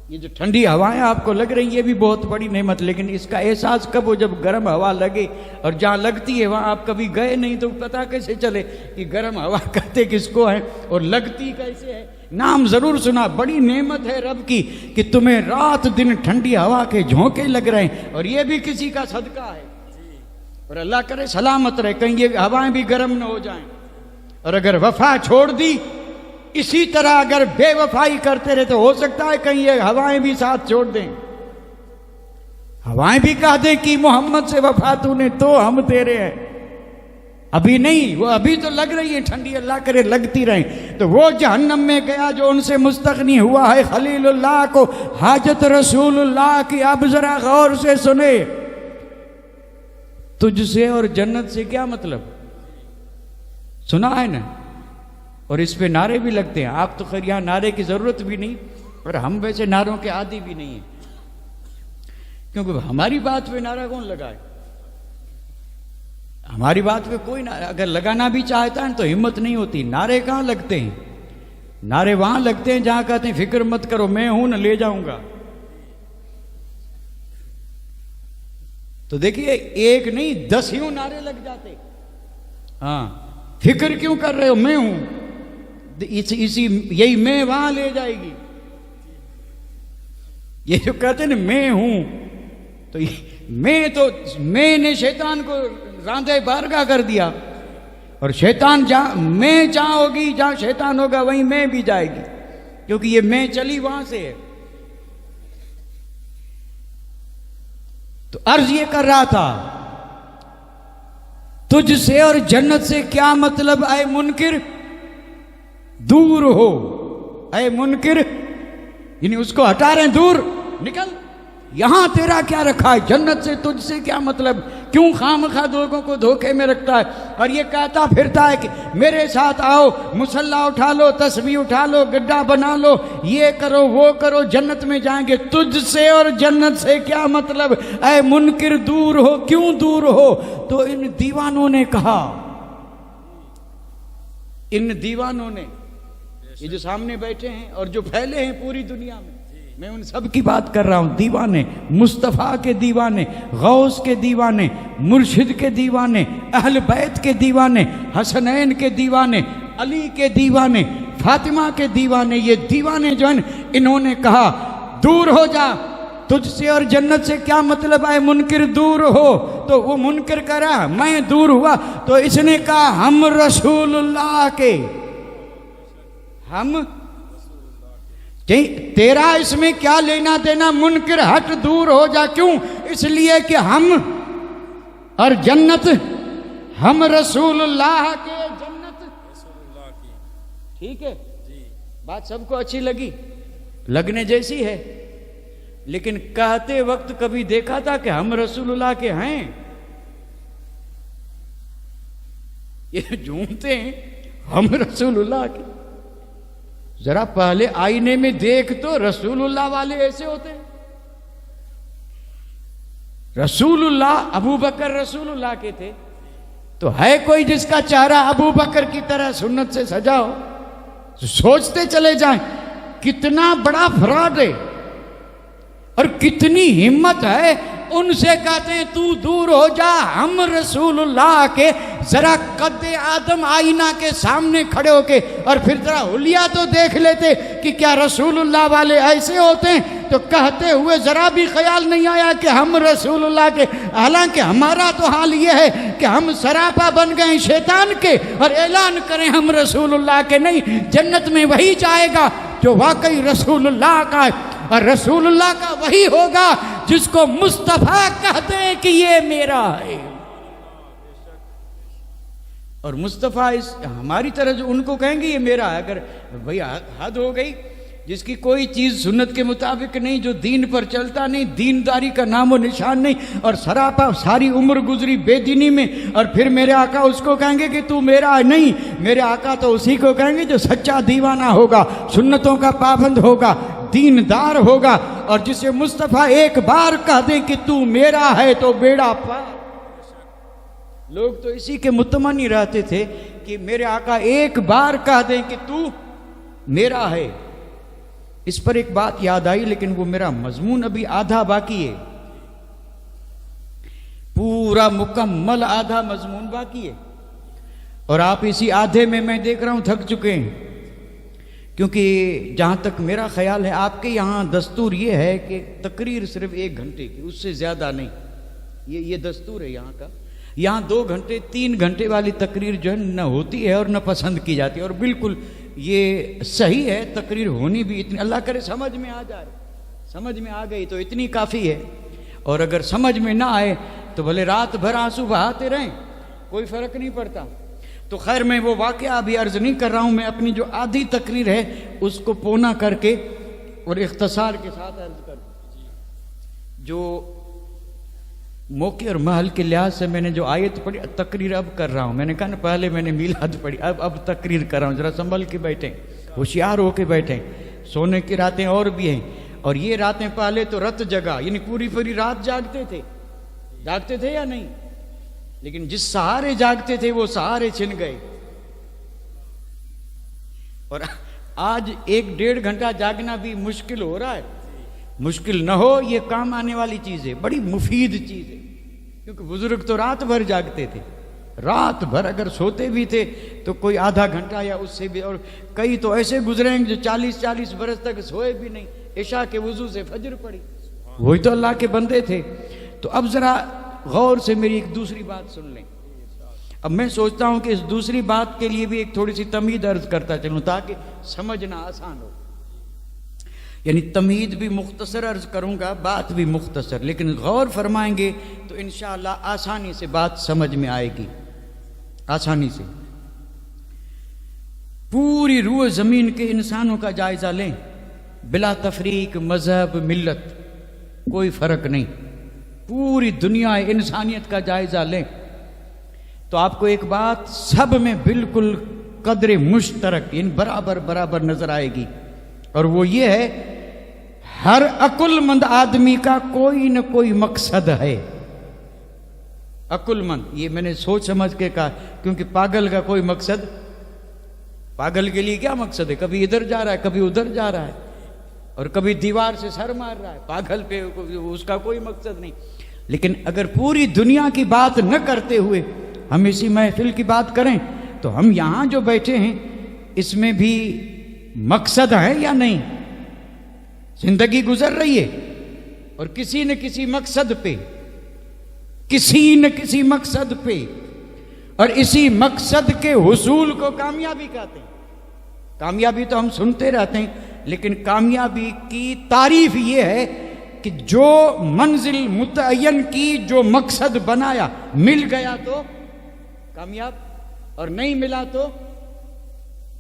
ये जो ठंडी हवाएं आपको लग रही है ये भी बहुत बड़ी नेमत, लेकिन इसका एहसास कब हो, जब गर्म हवा लगे। और जहाँ लगती है वहाँ आप कभी गए नहीं तो पता कैसे चले कि गर्म हवा कहते किसको है और लगती कैसे है। नाम जरूर सुना, बड़ी नेमत है रब की कि तुम्हें रात दिन ठंडी हवा के झोंके लग रहे हैं, और ये भी किसी का सदका है। और अल्लाह करे सलामत रहे, कहीं ये हवाएं भी गर्म न हो जाएं। और अगर वफा छोड़ दी, इसी तरह अगर बेवफाई करते रहे तो हो सकता है कहीं ये हवाएं भी साथ छोड़ दें, हवाएं भी कह दें कि मोहम्मद से वफा तूने तो हम तेरे हैं। अभी नहीं, वो अभी तो लग रही है ठंडी, अल्लाह करे लगती रहे। तो वो जहन्नम में गया जो उनसे मुस्तगनी हुआ है खलीलुल्लाह को हाजत रसूलुल्लाह की। अब जरा गौर से सुने, तुझसे और जन्नत से क्या मतलब, सुना है ना। और इस पे नारे भी लगते हैं। आप तो खैर यहाँ नारे की जरूरत भी नहीं, और हम वैसे नारों के आदी भी नहीं है, क्योंकि हमारी बात पे नारा कौन लगाए। हमारी बात पे कोई ना अगर लगाना भी चाहता है तो हिम्मत नहीं होती। नारे कहाँ लगते हैं? नारे वहां लगते हैं जहां कहते हैं फिक्र मत करो, मैं हूं ना, ले जाऊंगा। तो देखिए, एक नहीं 10 यूं नारे लग जाते। हाँ, फिक्र क्यों कर रहे हो, मैं हूं, इसी यही मैं वहां ले जाएगी। ये जो कहते हैं ना मैं हूं, तो मैंने शैतान को रांधे बारगा कर दिया। और शैतान जहां मैं जहां होगी, जहां शैतान होगा वहीं मैं भी जाएगी, क्योंकि ये मैं चली वहां से है। तो अर्ज ये कर रहा था, तुझसे और जन्नत से क्या मतलब, ऐ मुनकिर दूर हो। ऐ मुनकिर यानी उसको हटा रहे हैं, दूर निकल, यहां तेरा क्या रखा है, जन्नत से तुझसे क्या मतलब, क्यों खामखा लोगों को धोखे में रखता है। और ये कहता फिरता है कि मेरे साथ आओ, मुसल्ला उठा लो, तस्बीह उठा लो, गड्ढा बना लो, ये करो वो करो, जन्नत में जाएंगे। तुझसे और जन्नत से क्या मतलब, ऐ मुनकिर दूर हो, क्यों दूर हो। तो इन दीवानों ने कहा, इन दीवानों ने, ये जो सामने बैठे हैं और जो फैले हैं पूरी दुनिया में, मैं उन सब की बात कर रहा हूं। दीवाने, मुस्तफ़ा के दीवाने, गौस के दीवाने, मुर्शिद के दीवाने, अहल बैत के दीवाने, हसनैन के दीवाने, अली के दीवाने, फातिमा के दीवाने, ये दीवाने जो हैं, इन्होंने कहा दूर हो जा, तुझसे और जन्नत से क्या मतलब है, मुनकिर दूर हो। तो वो मुनकिर करा, मैं दूर हुआ। तो इसने कहा हम रसूलुल्लाह के, हम तेरा इसमें क्या लेना देना, मुनकिर हट, दूर हो जा। क्यों? इसलिए कि हम और जन्नत, हम रसूलुल्लाह के, जन्नत रसूलुल्लाह की। ठीक है जी, बात सबको अच्छी लगी, लगने जैसी है। लेकिन कहते वक्त कभी देखा था कि हम रसूलुल्लाह के हैं? ये झूमते हैं हम रसूलुल्लाह के। जरा पहले आईने में देख तो, रसूलुल्लाह वाले ऐसे होते हैं? रसूलुल्लाह, अबू बकर रसूलुल्लाह के थे, तो है कोई जिसका चेहरा अबू बकर की तरह सुन्नत से सजा हो? तो सोचते चले जाएं कितना बड़ा फ्रॉड है और कितनी हिम्मत है। उनसे कहते हैं तू दूर हो जा, हम रसूलुल्लाह के। जरा कद्दे आदम आईना के सामने खड़े होके और फिर जरा हुलिया तो देख लेते कि क्या रसूलुल्लाह वाले ऐसे होते हैं। तो कहते हुए जरा भी ख्याल नहीं आया कि हम रसूलुल्लाह के। हालांकि हमारा तो हाल ये है कि हम सरापा बन गए शैतान के और ऐलान करें हम रसूलुल्लाह के नहीं। जन्नत में वही जाएगा जो वाकई रसूलुल्लाह का है, और रसूलुल्लाह का वही होगा जिसको मुस्तफ़ा कहते हैं कि ये मेरा है। और मुस्तफ़ा इस हमारी तरह जो उनको कहेंगे ये मेरा है, अगर भैया हद हो गई। जिसकी कोई चीज़ सुन्नत के मुताबिक नहीं, जो दीन पर चलता नहीं, दीनदारी का नामो निशान नहीं, और सरापा सारी उम्र गुजरी बेदीनी में, और फिर मेरे आका उसको कहेंगे कि तू मेरा नहीं। मेरे आका तो उसी को कहेंगे जो सच्चा दीवाना होगा, सुन्नतों का पाबंद होगा, दीनदार होगा। और जिसे मुस्तफ़ा एक बार कह दें कि तू मेरा है तो बेड़ा पार। लोग तो इसी के मुतमन्नी रहते थे कि मेरे आका एक बार कह दें कि तू मेरा है। इस पर एक बात याद आई, लेकिन वो मेरा मजमून अभी आधा बाकी है, पूरा मुकम्मल आधा मजमून बाकी है। और आप इसी आधे में मैं देख रहा हूं थक चुके हैं, क्योंकि जहां तक मेरा ख्याल है आपके यहाँ दस्तूर ये है कि तकरीर सिर्फ 1 घंटे की, उससे ज्यादा नहीं। ये दस्तूर है यहाँ का। यहाँ 2 घंटे 3 घंटे वाली तकरीर जो है न होती है और न पसंद की जाती है। और बिल्कुल ये सही है, तकरीर होनी भी इतनी, अल्लाह करे समझ में आ जाए। समझ में आ गई तो इतनी काफ़ी है, और अगर समझ में ना आए तो भले रात भर आंसू बहाते रहें, कोई फ़र्क नहीं पड़ता। तो खैर मैं वो वाक़या अभी अर्ज़ नहीं कर रहा हूँ, मैं अपनी जो आधी तकरीर है उसको पौना करके और इख्तसार के साथ अर्ज़ कर, जो मौके और महल के लिहाज से मैंने जो आयत पढ़ी, तकरीर अब कर रहा हूँ। मैंने कहा ना पहले मैंने मीलाद पढ़ी, अब तकरीर कर रहा हूँ। ज़रा संभल के बैठें, होशियार होके बैठें। सोने की रातें और भी हैं, और ये रातें पहले तो रत जगा, यानी पूरी पूरी रात जागते थे या नहीं? लेकिन जिस सहारे जागते थे वो सहारे छिन गए। और आज 1-1.5 घंटा जागना भी मुश्किल हो रहा है। मुश्किल न हो, ये काम आने वाली चीज है, बड़ी मुफीद चीज है। क्योंकि बुजुर्ग तो रात भर जागते थे, रात भर अगर सोते भी थे तो कोई आधा घंटा या उससे भी, और कई तो ऐसे गुजरेंगे जो 40-40 बरस तक सोए भी नहीं, इशा के वजू से फजर पड़ी। वही तो अल्लाह के बंदे थे। तो अब जरा गौर से मेरी एक दूसरी बात सुन लें। अब मैं सोचता हूं कि इस दूसरी बात के लिए भी एक थोड़ी सी तमीद अर्ज करता चलूं ताकि समझना आसान हो। यानी तमीद भी मुख्तसर अर्ज करूंगा, बात भी मुख्तसर, लेकिन गौर फरमाएंगे तो इंशाअल्लाह आसानी से बात समझ में आएगी, आसानी से। पूरी रूह जमीन के इंसानों का जायजा लें, बिला तफरीक, मजहब, मिल्लत, कोई फर्क नहीं। पूरी दुनिया इंसानियत का जायजा लें तो आपको एक बात सब में बिल्कुल कदरे मुश्तरक, इन बराबर बराबर नजर आएगी। और वो ये है, हर अकुलमंद आदमी का कोई न कोई मकसद है। अकुलमंद, ये मैंने सोच समझ के कहा, क्योंकि पागल का कोई मकसद, पागल के लिए क्या मकसद है? कभी इधर जा रहा है, कभी उधर जा रहा है, और कभी दीवार से सर मार रहा है। पागल पे उसका कोई मकसद नहीं। लेकिन अगर पूरी दुनिया की बात न करते हुए हम इसी महफिल की बात करें तो हम यहां जो बैठे हैं इसमें भी मकसद है या नहीं? जिंदगी गुजर रही है और किसी न किसी मकसद पे, किसी न किसी मकसद पे, और इसी मकसद के हुसूल को कामयाबी कहते हैं। कामयाबी तो हम सुनते रहते हैं, लेकिन कामयाबी की तारीफ ये है कि जो मंजिल मुतय्यन की, जो मकसद बनाया, मिल गया तो कामयाब, और नहीं मिला तो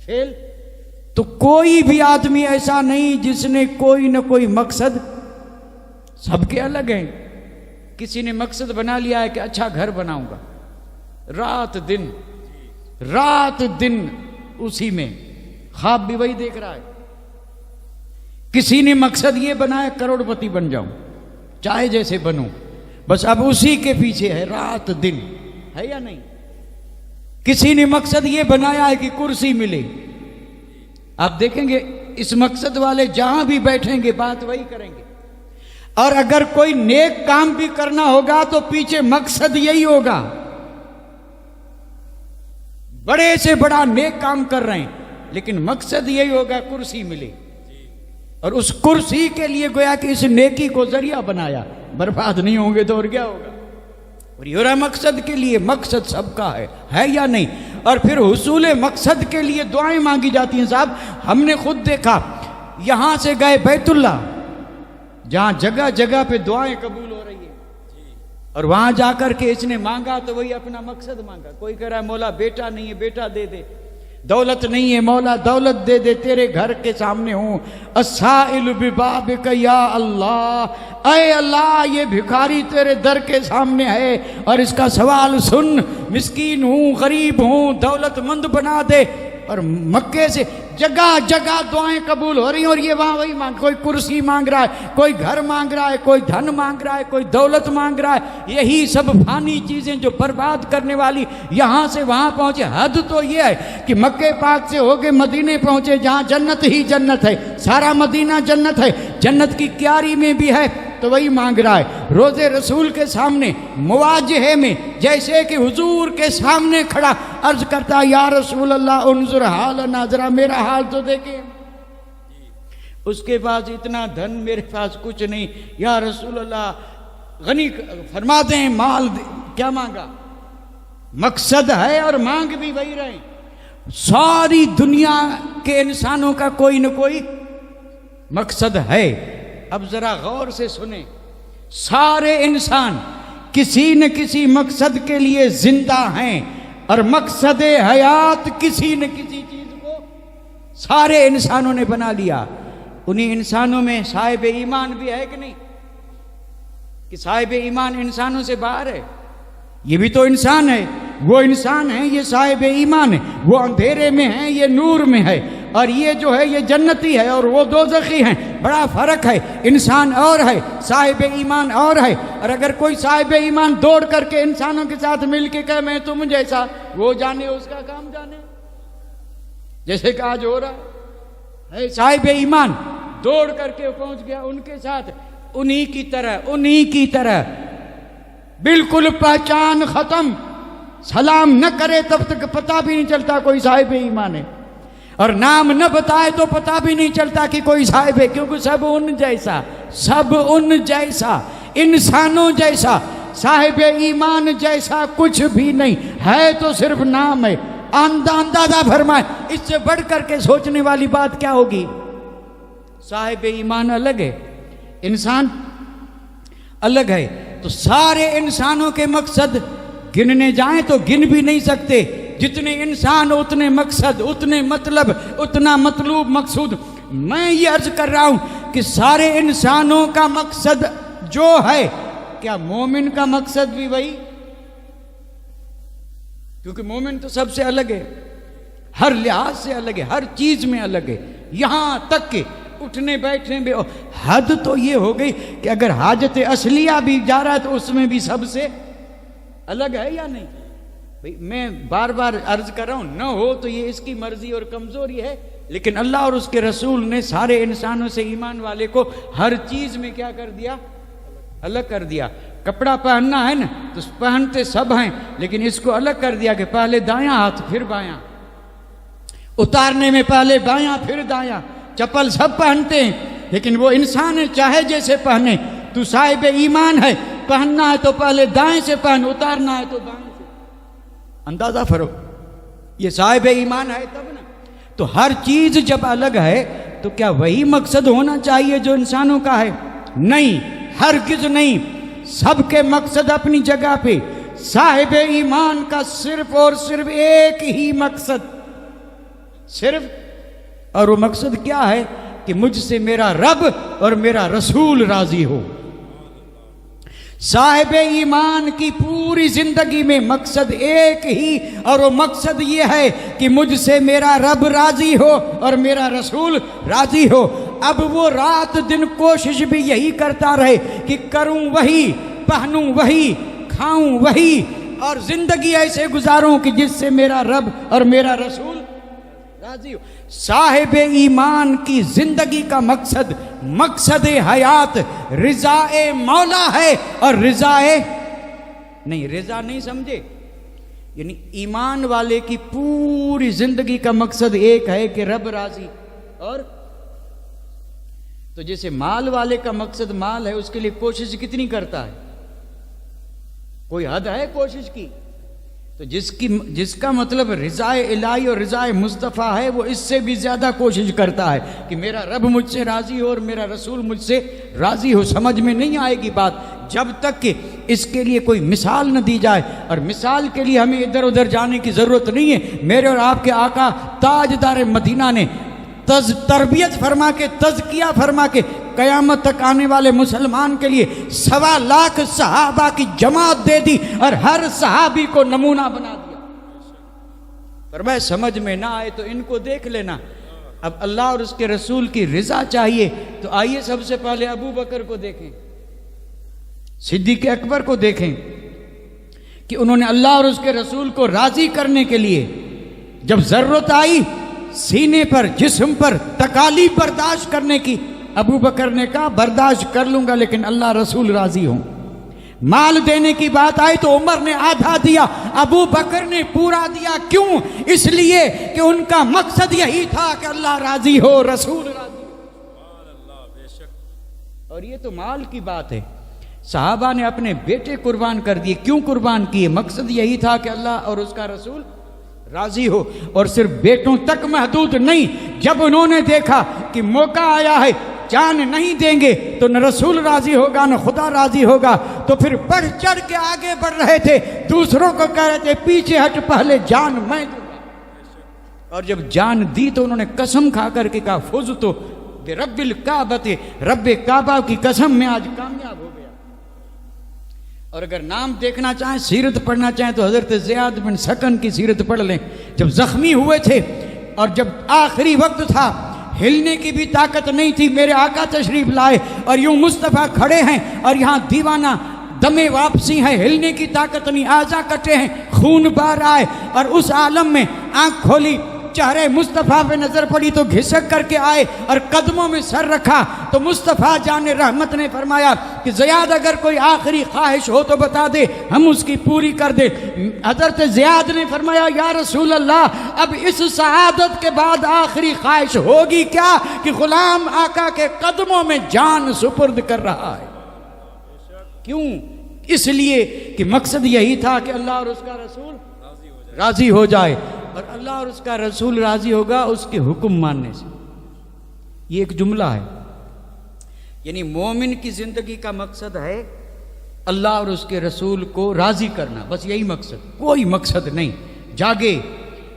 फेल। तो कोई भी आदमी ऐसा नहीं जिसने कोई न कोई मकसद, सबके अलग हैं। किसी ने मकसद बना लिया है कि अच्छा घर बनाऊंगा, रात दिन उसी में, ख्वाब भी वही देख रहा है। किसी ने मकसद ये बनाया करोड़पति बन जाऊं, चाहे जैसे बनूं, बस अब उसी के पीछे है, रात दिन, है या नहीं? किसी ने मकसद ये बनाया है कि कुर्सी मिले। आप देखेंगे इस मकसद वाले जहां भी बैठेंगे बात वही करेंगे। और अगर कोई नेक काम भी करना होगा तो पीछे मकसद यही होगा। बड़े से बड़ा नेक काम कर रहे हैं, लेकिन मकसद यही होगा कुर्सी मिले, और उस कुर्सी के लिए गोया कि इस नेकी को जरिया बनाया। बर्बाद नहीं होंगे तो और क्या होगा? और ये मकसद के लिए, मकसद सबका है या नहीं? और फिर हुसूल मकसद के लिए दुआएं मांगी जाती हैं। साहब, हमने खुद देखा, यहां से गए बैतुल्ला, जहां जगह जगह पे दुआएं कबूल हो रही है, और वहां जाकर के इसने मांगा तो वही अपना मकसद मांगा। कोई कह रहा है मौला बेटा नहीं है, बेटा दे दे, दौलत नहीं है, मौला दौलत दे दे, तेरे घर के सामने हूं, अस्साइल बिबाबिक या अल्लाह, ऐ अल्लाह ये भिखारी तेरे दर के सामने है और इसका सवाल सुन, मिस्कीन हूं, गरीब हूं, दौलतमंद बना दे। और मक्के से जगह जगह दुआएं कबूल हो रही हैं, और ये वहां वही मांग, कोई कुर्सी मांग रहा है, कोई घर मांग रहा है, कोई धन मांग रहा है, कोई दौलत मांग रहा है। यही सब फानी चीजें जो बर्बाद करने वाली, यहां से वहां पहुंचे। हद तो ये है कि मक्के पाक से होके मदीने पहुंचे, जहां जन्नत ही जन्नत है, सारा मदीना जन्नत है, जन्नत की क्यारी में भी है, तो वही मांग रहा है। रोजे रसूल के सामने मुवाजहे में जैसे कि हुजूर के सामने खड़ा अर्ज करता, या रसूल अल्लाह उन्जुर हाल नाजरा, मेरा हाल तो देखे। उसके पास इतना धन, मेरे पास कुछ नहीं, या रसूल अल्लाह गनी फरमा दें, माल दे। क्या मांगा? मकसद है और मांग भी वही रहे। सारी दुनिया के इंसानों का कोई न कोई मकसद है। अब जरा गौर से सुने, सारे इंसान किसी न किसी मकसद के लिए जिंदा हैं, और मकसद हयात किसी न किसी चीज को सारे इंसानों ने बना लिया। उन्हीं इंसानों में साहिब ईमान भी है कि नहीं? कि साहिब ईमान इंसानों से बाहर है? ये भी तो इंसान है, वो इंसान है, ये साहिब ईमान है, वो अंधेरे में है, ये नूर में है। और ये जो है ये जन्नती है और वो दोज़खी हैं, बड़ा फ़र्क है। इंसान और है, साहिब ईमान और है। और अगर कोई साहिब ईमान दौड़ करके इंसानों के साथ मिल के कहे मैं तुम जैसा, वो जाने उसका काम जाने, जैसे कि आज हो रहा है। साहिब ईमान दौड़ करके पहुंच गया उनके साथ, उन्हीं की तरह बिल्कुल पहचान खत्म। सलाम न करे तब तक पता भी नहीं चलता कोई साहिब ईमान है, और नाम न बताए तो पता भी नहीं चलता कि कोई साहिब है, क्योंकि सब उन जैसा, इंसानों जैसा, साहिब ईमान जैसा कुछ भी नहीं है, तो सिर्फ नाम है। अंदाजा फरमाए, इससे बढ़ करके सोचने वाली बात क्या होगी? साहिब ईमान अलग है, इंसान अलग है। तो सारे इंसानों के मकसद गिनने जाएं तो गिन भी नहीं सकते। जितने इंसान उतने मकसद, उतने मतलब, उतना मतलूब मकसूद। मैं ये अर्ज कर रहा हूं कि सारे इंसानों का मकसद जो है, क्या मोमिन का मकसद भी वही? क्योंकि मोमिन तो सबसे अलग है, हर लिहाज से अलग है, हर चीज में अलग है, यहां तक कि उठने बैठने में। हद तो ये हो गई कि अगर हाजत असलिया भी जा रहा है तो उसमें भी सबसे अलग है या नहीं? भाई मैं बार बार अर्ज कर रहा हूं, न हो तो ये इसकी मर्जी और कमजोरी है, लेकिन अल्लाह और उसके रसूल ने सारे इंसानों से ईमान वाले को हर चीज में क्या कर दिया? अलग कर दिया। कपड़ा पहनना है ना, तो पहनते सब हैं, लेकिन इसको अलग कर दिया कि पहले दायां हाथ फिर बायां, उतारने में पहले बायां फिर दायां। चप्पल सब पहनते हैं, लेकिन वो इंसान है, चाहे जैसे पहने। तू साहिब ईमान है, पहनना है तो पहले दाएं से पहन, उतारना है तो बाएं से। अंदाजा फरो, ये साहिब ईमान है तब ना। तो हर चीज जब अलग है तो क्या वही मकसद होना चाहिए जो इंसानों का है? नहीं, हरगिज नहीं। सबके मकसद अपनी जगह पे। साहिब ईमान का सिर्फ और सिर्फ एक ही मकसद, सिर्फ, और वो मकसद क्या है? कि मुझसे मेरा रब और मेरा रसूल राजी हो। साहिब ईमान की पूरी जिंदगी में मकसद एक ही, और वो मकसद ये है कि मुझसे मेरा रब राजी हो और मेरा रसूल राजी हो। अब वो रात दिन कोशिश भी यही करता रहे कि करूं वही, पहनूं वही, खाऊं वही, और जिंदगी ऐसे गुजारूं कि जिससे मेरा रब और मेरा रसूल राजी हो। साहिब ईमान की जिंदगी का मकसद, मकसद हयात रिजाए मौला है, और रिजाए नहीं, रिजा नहीं समझे, यानी ईमान वाले की पूरी जिंदगी का मकसद एक है कि रब राजी। और तो जैसे माल वाले का मकसद माल है, उसके लिए कोशिश कितनी करता है? कोई हद है कोशिश की? तो जिसका मतलब रिजाए इलाही और रिजाए मुस्तफ़ा है, वो इससे भी ज्यादा कोशिश करता है कि मेरा रब मुझसे राजी हो और मेरा रसूल मुझसे राजी हो। समझ में नहीं आएगी बात जब तक कि इसके लिए कोई मिसाल न दी जाए। और मिसाल के लिए हमें इधर उधर जाने की जरूरत नहीं है। मेरे और आपके आका ताजदार मदीना ने तरबियत फरमा के, तज़किया फरमा के, कयामत तक आने वाले मुसलमान के लिए 1.25 लाख सहाबा की जमात दे दी और हर सहाबी को नमूना बना दिया। पर मैं समझ में ना आए तो इनको देख लेना। अब अल्लाह और उसके रसूल की रिजा चाहिए तो आइए सबसे पहले अबू बकर को देखें, सिद्दीक़ अकबर को देखें कि उन्होंने अल्लाह और उसके रसूल को राजी करने के लिए जब जरूरत आई सीने पर, जिस्म पर तकालीफ बर्दाश्त करने की, अबू बकर ने कहा बर्दाश्त कर लूंगा लेकिन अल्लाह रसूल राजी हो। माल देने की बात आई तो उमर ने आधा दिया, अबू बकर ने पूरा दिया। क्यों? इसलिए कि उनका मकसद यही था कि अल्लाह राजी हो, रसूल राजी हो। और ये तो माल की बात है। सहाबा ने अपने बेटे कुर्बान कर दिए। क्यों कुर्बान किए? मकसद यही था कि अल्लाह और उसका रसूल राजी हो। और सिर्फ बेटों तक महदूद नहीं, जब उन्होंने देखा कि मौका आया है, जान नहीं देंगे तो न रसूल राजी होगा न खुदा राजी होगा, तो फिर बढ़ चढ़ के आगे बढ़ रहे थे। दूसरों को कह रहे थे पीछे हट, पहले जान मैं दूंगा। और जब जान दी तो उन्होंने कसम खा करके कहा फुज़ तो बिरब्बिल काबते, रब्बे काबा की कसम में आज कामयाब हो गया। और अगर नाम देखना चाहें, सीरत पढ़ना चाहें तो हजरत ज़ियाद बिन सकन की सीरत पढ़ लें। जब जख्मी हुए थे, और जब आखिरी वक्त था, हिलने की भी ताकत नहीं थी, मेरे आका तशरीफ लाए और यूं मुस्तफ़ा खड़े हैं और यहाँ दीवाना दमे वापसी है, हिलने की ताकत नहीं, आजा कटे हैं, खून बाहर आए और उस आलम में आंख खोली, चेहरे मुस्तफ़ा पे नजर पड़ी तो घिसक करके आए और कदमों में सर रखा तो मुस्तफ़ा जाने रहमत ने फरमाया कि ज़ियाद अगर कोई आखिरी ख्वाहिश हो तो बता दे, हम उसकी पूरी कर दे। हज़रत ज़ियाद ने फरमाया या रसूल अल्लाह, अब इस सआदत के बाद आखिरी ख्वाहिश होगी क्या कि गुलाम आका के कदमों में जान सुपुर्द कर रहा है। क्यों? इसलिए कि मकसद यही था कि अल्लाह और उसका रसूल राजी हो जाए, और अल्लाह और उसका रसूल राजी होगा उसके हुक्म मानने से। ये एक जुमला है, यानी मोमिन की जिंदगी का मकसद है अल्लाह और उसके रसूल को राजी करना, बस यही मकसद, कोई मकसद नहीं। जागे,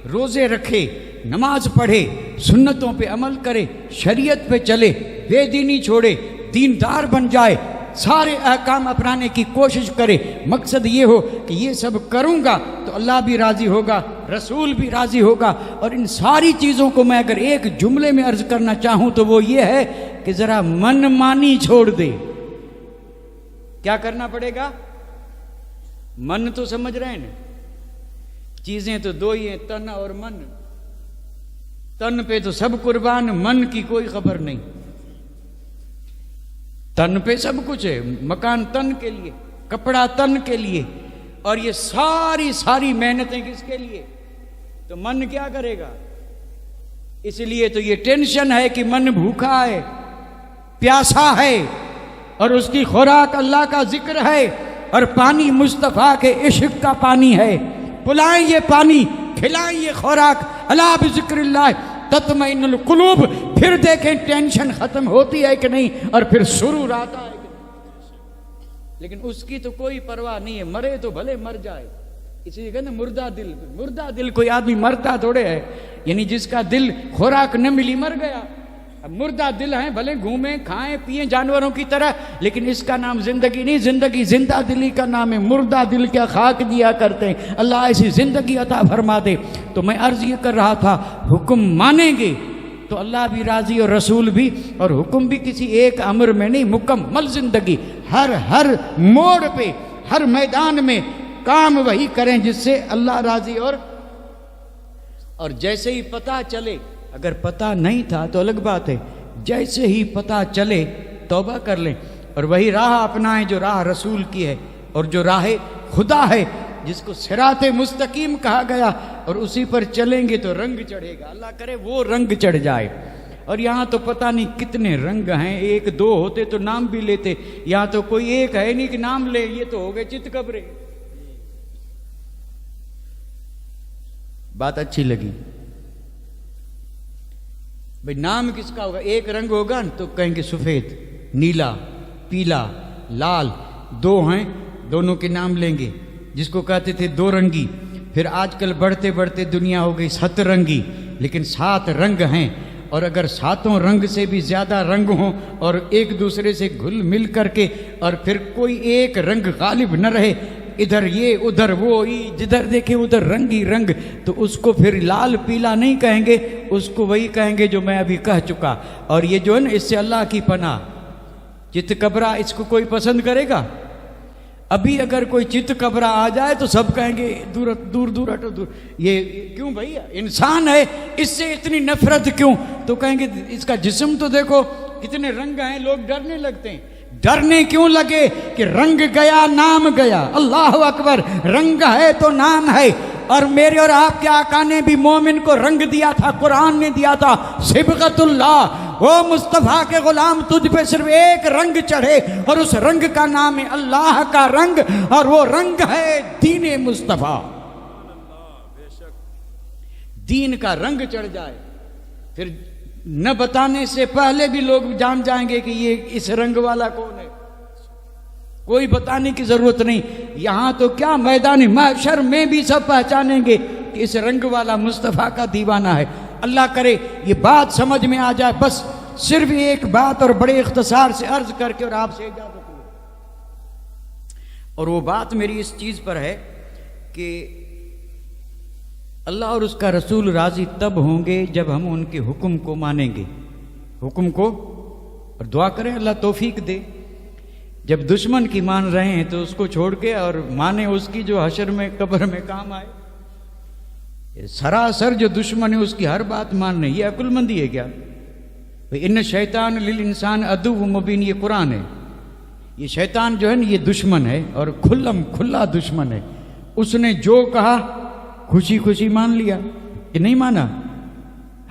रोजे रखे, नमाज पढ़े, सुन्नतों पे अमल करे, शरीयत पे चले, बेदीनी छोड़े, दीनदार बन जाए, सारे अहकाम अपनाने की कोशिश करे। मकसद ये हो कि ये सब करूँगा तो अल्लाह भी राज़ी होगा, रसूल भी राज़ी होगा। और इन सारी चीज़ों को मैं अगर एक जुमले में अर्ज करना चाहूँ तो वो ये है कि ज़रा मनमानी छोड़ दे। क्या करना पड़ेगा? मन तो समझ रहे हैं ना, चीज़ें तो दो ही हैं, तन और मन। तन पे तो सब कुर्बान, मन की कोई खबर नहीं। तन पे सब कुछ है, मकान तन के लिए, कपड़ा तन के लिए, और ये सारी मेहनतें किसके लिए? तो मन क्या करेगा? इसलिए तो ये टेंशन है कि मन भूखा है, प्यासा है, और उसकी खुराक अल्लाह का जिक्र है, और पानी मुस्तफ़ा के इश्क का पानी है। पिलाएं ये पानी, खिलाएं ये खुराक, अला बिज़िक्रिल्लाह तत्मइन्नुल कुलूब। फिर देखें टेंशन खत्म होती है कि नहीं, और फिर सुरूर आता है कि नहीं। लेकिन उसकी तो कोई परवाह नहीं है, मरे तो भले मर जाए। इसलिए कहते मुर्दा दिल कोई आदमी मरता थोड़े है, यानी जिसका दिल खुराक न मिली मर गया। अब मुर्दा दिल है, भले घूमें खाएं पिए जानवरों की तरह, लेकिन इसका नाम जिंदगी नहीं। जिंदगी जिंदा दिली का नाम है, मुर्दा दिल क्या खाक दिया करते हैं। अल्लाह ऐसी जिंदगी अता फरमा दे। तो मैं अर्ज ये कर रहा था, हुक्म मानेंगे तो अल्लाह भी राजी और रसूल भी, और हुक्म भी किसी एक अमर में नहीं, मुकम्मल जिंदगी हर मोड़ पे, हर मैदान में काम वही करें जिससे अल्लाह राजी। और जैसे ही पता चले, अगर पता नहीं था तो अलग बात है, जैसे ही पता चले तौबा कर लें और वही राह अपनाएं जो राह रसूल की है और जो राह खुदा है, जिसको सिराते मुस्तकीम कहा गया, और उसी पर चलेंगे तो रंग चढ़ेगा। अल्लाह करे वो रंग चढ़ जाए। और यहाँ तो पता नहीं कितने रंग हैं, एक दो होते तो नाम भी लेते, यहाँ तो कोई एक है नहीं कि नाम ले, ये तो हो गए चित कबरे। बात अच्छी लगी भाई, नाम किसका होगा? एक रंग होगा तो कहेंगे सफेद, नीला, पीला, लाल, दो हैं, दोनों के नाम लेंगे। जिसको कहते थे दो रंगी, फिर आजकल बढ़ते बढ़ते दुनिया हो गई सतरंगी, लेकिन 7 रंग हैं। और अगर 7 रंग से भी ज़्यादा रंग हों और एक दूसरे से घुल मिल करके, और फिर कोई एक रंग गालिब न रहे, इधर ये उधर वो, जिधर देखे उधर रंग ही रंग, तो उसको फिर लाल पीला नहीं कहेंगे, उसको वही कहेंगे जो मैं अभी कह चुका। और ये जो है ना, इससे अल्लाह की पनाह, चित कबरा, इसको कोई पसंद करेगा? अभी अगर कोई चित कबरा आ जाए तो सब कहेंगे दूर दूर दूर हटो दूर। ये क्यों भैया, इंसान है, इससे इतनी नफरत क्यों? तो कहेंगे इसका जिस्म तो देखो कितने रंग हैं, लोग डरने लगते हैं। डरने क्यों लगे कि रंग गया नाम गया। अल्लाह अकबर, रंग है तो नाम है। और मेरे और आपके आका ने भी मोमिन को रंग दिया था, कुरान ने दिया था, सिबगतुल्लाह। वो मुस्तफ़ा के गुलाम, तुझ पे सिर्फ एक रंग चढ़े और उस रंग का नाम है अल्लाह का रंग, और वो रंग है दीन मुस्तफ़ा। दीन का रंग चढ़ जाए, फिर न बताने से पहले भी लोग जान जाएंगे कि ये इस रंग वाला कौन है। कोई बताने की जरूरत नहीं। यहां तो क्या, मैदान महशर में भी सब पहचानेंगे कि इस रंग वाला मुस्तफ़ा का दीवाना है। अल्लाह करे ये बात समझ में आ जाए। बस सिर्फ एक बात और बड़े इख्तिसार से अर्ज करके और आपसे इजाजत हो। और वो बात मेरी इस चीज पर है कि अल्लाह और उसका रसूल राज़ी तब होंगे जब हम उनके हुक्म को मानेंगे, हुक्म को, और दुआ करें अल्लाह तौफीक दे। जब दुश्मन की मान रहे हैं तो उसको छोड़ के और माने उसकी जो हशर में कब्र में काम आए। सरासर जो दुश्मन है उसकी हर बात मानने, ये अकुलमंदी है क्या? इन शैतान लिल इंसान अदु मुबीन, ये कुरान है। ये शैतान जो है ना ये दुश्मन है और खुल्ला दुश्मन है। उसने जो कहा खुशी खुशी मान लिया कि नहीं माना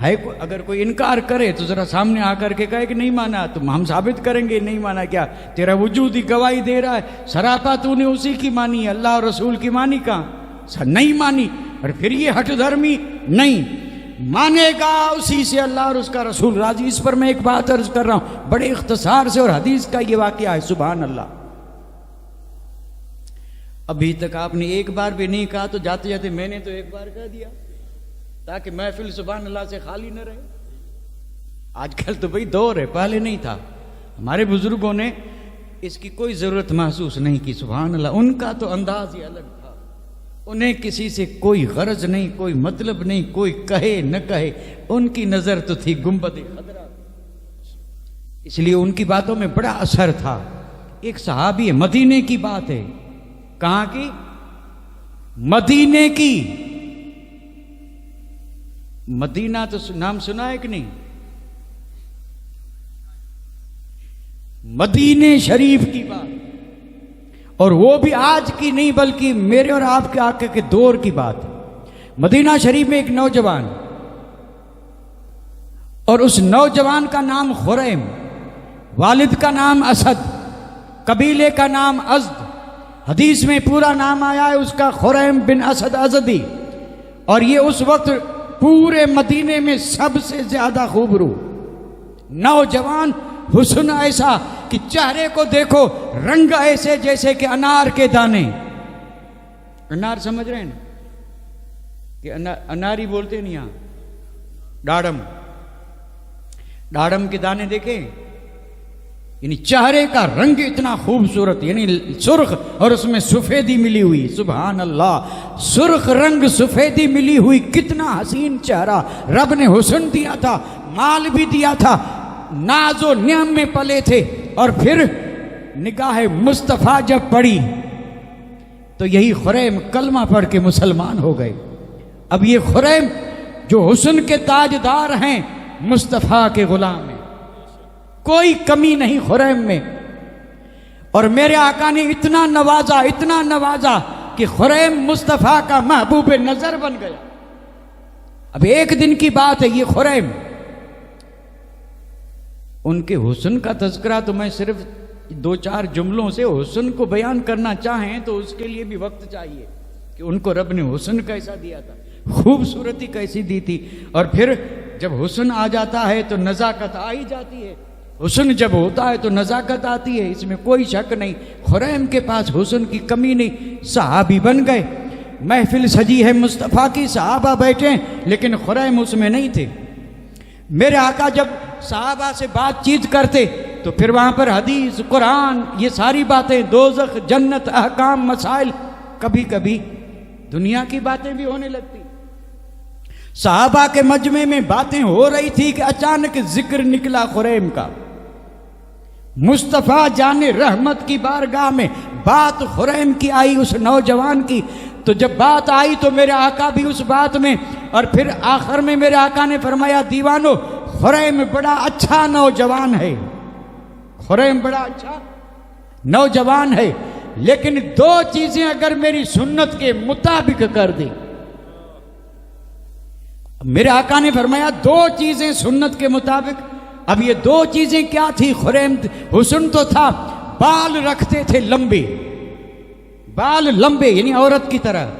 है। अगर कोई इनकार करे तो जरा सामने आकर के कहे कि नहीं माना, तो हम साबित करेंगे नहीं माना। क्या तेरा वजूद ही गवाही दे रहा है, सरापा तूने उसी की मानी, अल्लाह और रसूल की मानी कहाँ? नहीं मानी। और फिर ये हठ धर्मी नहीं मानेगा, उसी से अल्लाह और उसका रसूल राजी। इस पर मैं एक बात अर्ज कर रहा हूं बड़े इख्तिसार से, और हदीस का ये वाकया है। सुभान अल्लाह, अभी तक आपने एक बार भी नहीं कहा, तो जाते जाते मैंने तो एक बार कह दिया ताकि महफिल सुभान अल्लाह से खाली न रहे। आजकल तो भाई दौर है, पहले नहीं था। हमारे बुजुर्गों ने इसकी कोई जरूरत महसूस नहीं की। सुभान अल्लाह, उनका तो अंदाज ही अलग था। उन्हें किसी से कोई गरज नहीं, कोई मतलब नहीं, कोई कहे न कहे, उनकी नजर तो थी गुंबद खदरा, इसलिए उनकी बातों में बड़ा असर था। एक सहाबी है, मदीने की बात है। कहां की? मदीने की। मदीना तो नाम सुना है कि नहीं? मदीने शरीफ की बात, और वो भी आज की नहीं बल्कि मेरे और आपके आके के दौर की बात। मदीना शरीफ में एक नौजवान, और उस नौजवान का नाम खुरैम, वालिद का नाम असद, कबीले का नाम अज़द। हदीस में पूरा नाम आया है उसका, खुरैम बिन असद अज़दी। और ये उस वक्त पूरे मदीने में सबसे ज्यादा खूबरू नौजवान, हुस्न ऐसा कि चेहरे को देखो, रंग ऐसे जैसे कि अनार के दाने। अनार समझ रहे हैं ना कि अनारी बोलते नहीं, यहां डाड़म, डाड़म के दाने देखे, यानी चेहरे का रंग इतना खूबसूरत, यानी सुर्ख और उसमें सफेदी मिली हुई। सुभान अल्लाह, सुर्ख रंग सफेदी मिली हुई, कितना हसीन चेहरा। रब ने हुस्न दिया था, माल भी दिया था, नाजो नियम में पले थे। और फिर निगाह मुस्तफ़ा जब पड़ी तो यही खुरैम कलमा पढ़ के मुसलमान हो गए। अब ये खुरैम जो हुस्न के ताजदार हैं, मुस्तफ़ा के गुलाम हैं, कोई कमी नहीं खुरैम में। और मेरे आका ने इतना नवाजा, इतना नवाजा कि खुरैम मुस्तफ़ा का महबूब नजर बन गया। अब एक दिन की बात है, ये खुरैम, उनके हुस्न का तज़किरा तो मैं सिर्फ 2-4 जुमलों से हुस्न को बयान करना चाहें तो उसके लिए भी वक्त चाहिए कि उनको रब ने हुस्न कैसा दिया था, खूबसूरती कैसी दी थी। और फिर जब हुस्न आ जाता है तो नज़ाकत आ ही जाती है। हुस्न जब होता है तो नज़ाकत आती है, इसमें कोई शक नहीं। खुरैम के पास हुस्न की कमी नहीं, सहाबी बन गए। महफिल सजी है मुस्तफ़ा की, सहाबा बैठे, लेकिन खुरैम उसमें नहीं थे। मेरे आका जब सहाबा से बातचीत करते तो फिर वहां पर हदीस, कुरान, ये सारी बातें, दोज़ख, जन्नत, अहकाम, मसाइल, कभी कभी दुनिया की बातें भी होने लगती। सहाबा के मजमे में बातें हो रही थी कि अचानक जिक्र निकला खुरैम का। मुस्तफ़ा जाने रहमत की बारगाह में बात खुरैम की आई, उस नौजवान की। तो जब बात आई तो मेरे आका भी उस बात में, और फिर आखिर में मेरे आका ने फरमाया, दीवानो, खुरैम बड़ा अच्छा नौजवान है, खुरैम बड़ा अच्छा नौजवान है, लेकिन 2 चीजें अगर मेरी सुन्नत के मुताबिक कर दी। मेरे आका ने फरमाया 2 चीजें सुन्नत के मुताबिक। अब ये 2 चीजें क्या थी? खुरैम हुस्न तो था, बाल रखते थे लंबे, बाल लंबे यानी औरत की तरह।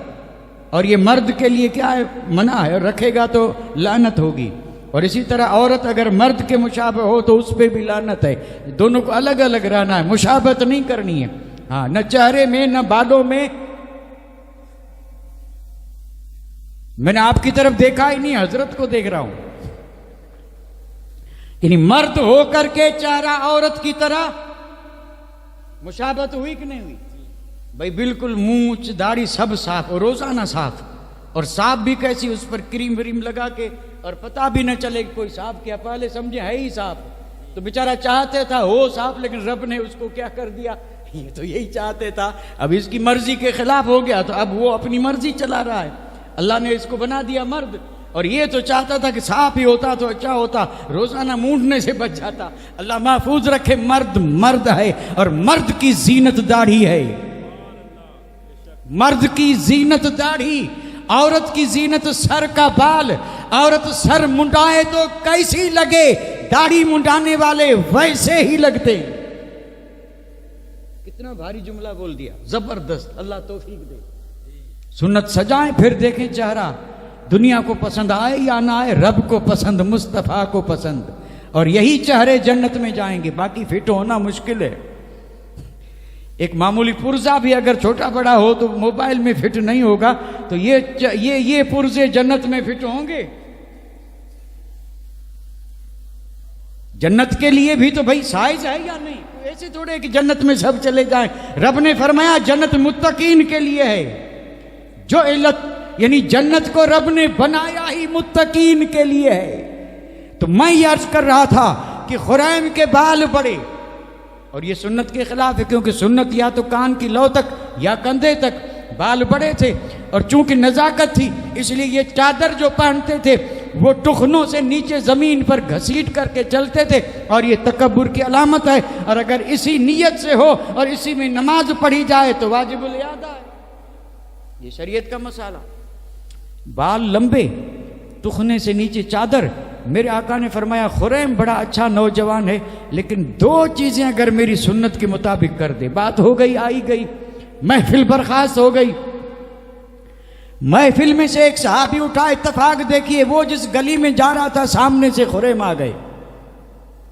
और ये मर्द के लिए क्या है? मना है, रखेगा तो लानत होगी। और इसी तरह औरत अगर मर्द के मुशाबह हो तो उस पर भी लानत है। दोनों को अलग अलग रहना है, मुशाबहत नहीं करनी है। हाँ, न चेहरे में न बालों में। मैंने आपकी तरफ देखा ही नहीं, हजरत को देख रहा हूं। यानी मर्द होकर के चेहरा औरत की तरह, मुशाबहत हुई कि नहीं हुई भाई? बिल्कुल मूंछ दाढ़ी सब साफ, और रोजाना साफ, और सांप भी कैसी, उस पर क्रीम व्रीम लगा के, और पता भी न चले कोई सांप क्या, पहले समझे है ही सांप। तो बेचारा चाहते था हो सांप, लेकिन रब ने उसको क्या कर दिया, ये तो यही चाहते था, अब इसकी मर्जी के खिलाफ हो गया, तो अब वो अपनी मर्जी चला रहा है। अल्लाह ने इसको बना दिया मर्द, और ये तो चाहता था कि सांप ही होता तो अच्छा होता, रोजाना मूंढने से बच जाता। अल्लाह महफूज रखे, मर्द मर्द है, और मर्द की जीनत दाढ़ी है। मर्द की जीनत दाढ़ी, औरत की जीनत सर का बाल। औरत सर मुंडाए तो कैसी लगे, दाढ़ी मुंडाने वाले वैसे ही लगते। कितना भारी जुमला बोल दिया, जबरदस्त, अल्लाह तौफीक दे। सुन्नत सजाएं फिर देखें चेहरा, दुनिया को पसंद आए या ना आए, रब को पसंद, मुस्तफा को पसंद, और यही चेहरे जन्नत में जाएंगे। बाकी फिट होना मुश्किल है। एक मामूली पुर्जा भी अगर छोटा बड़ा हो तो मोबाइल में फिट नहीं होगा, तो ये पुर्जे जन्नत में फिट होंगे। जन्नत के लिए भी तो भाई साइज है या नहीं, ऐसे थोड़े कि जन्नत में सब चले जाएं। रब ने फरमाया जन्नत मुत्तकीन के लिए है। जो इल्लत यानी जन्नत को रब ने बनाया ही मुत्तकीन के लिए है। तो मैं ये अर्ज कर रहा था कि खुरैम के बाल बड़े, और ये सुन्नत के खिलाफ है, क्योंकि सुन्नत या तो कान की लौ तक या कंधे तक, बाल बड़े थे। और चूंकि नजाकत थी इसलिए ये चादर जो पहनते थे वो टुखनों से नीचे जमीन पर घसीट करके चलते थे, और ये तकब्बुर की अलामत है। और अगर इसी नीयत से हो और इसी में नमाज पढ़ी जाए तो वाजिबुल यादा है। ये शरीयत का मसाला। बाल लंबे, टुखने से नीचे चादर। मेरे आका ने फरमाया खुरैम बड़ा अच्छा नौजवान है, लेकिन दो चीजें अगर मेरी सुन्नत के मुताबिक कर दे, बात हो गई, आई गई, महफिल बर्खास्त हो गई। महफिल में से एक सहाबी उठा, इत्तफाक देखिए, वो जिस गली में जा रहा था सामने से खुरैम आ गए।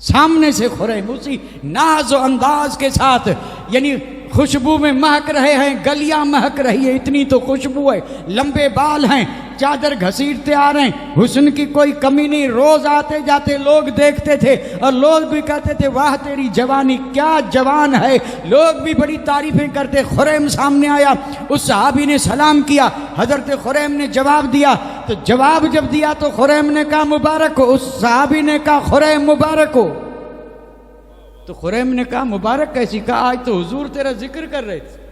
सामने से खुरैम उसी नाज और अंदाज के साथ, यानी खुशबू में महक रहे हैं, गलियां महक रही है, इतनी तो खुशबू है। लंबे बाल हैं, चादर घसीटते आ रहे हैं, हुस्न की कोई कमी नहीं। रोज आते जाते लोग देखते थे और लोग भी कहते थे वाह तेरी जवानी, क्या जवान है। लोग भी बड़ी तारीफें करते। खुरैम सामने आया, उस सहाबी ने सलाम किया, हजरत खुरैम ने जवाब दिया। तो जवाब जब दिया तो खुरैम ने कहा मुबारक हो, उस सहाबी ने कहा खुरैम मुबारक हो। तो खुरैम ने कहा मुबारक कैसी? कहा आज तो हुजूर तेरा जिक्र कर रहे थे,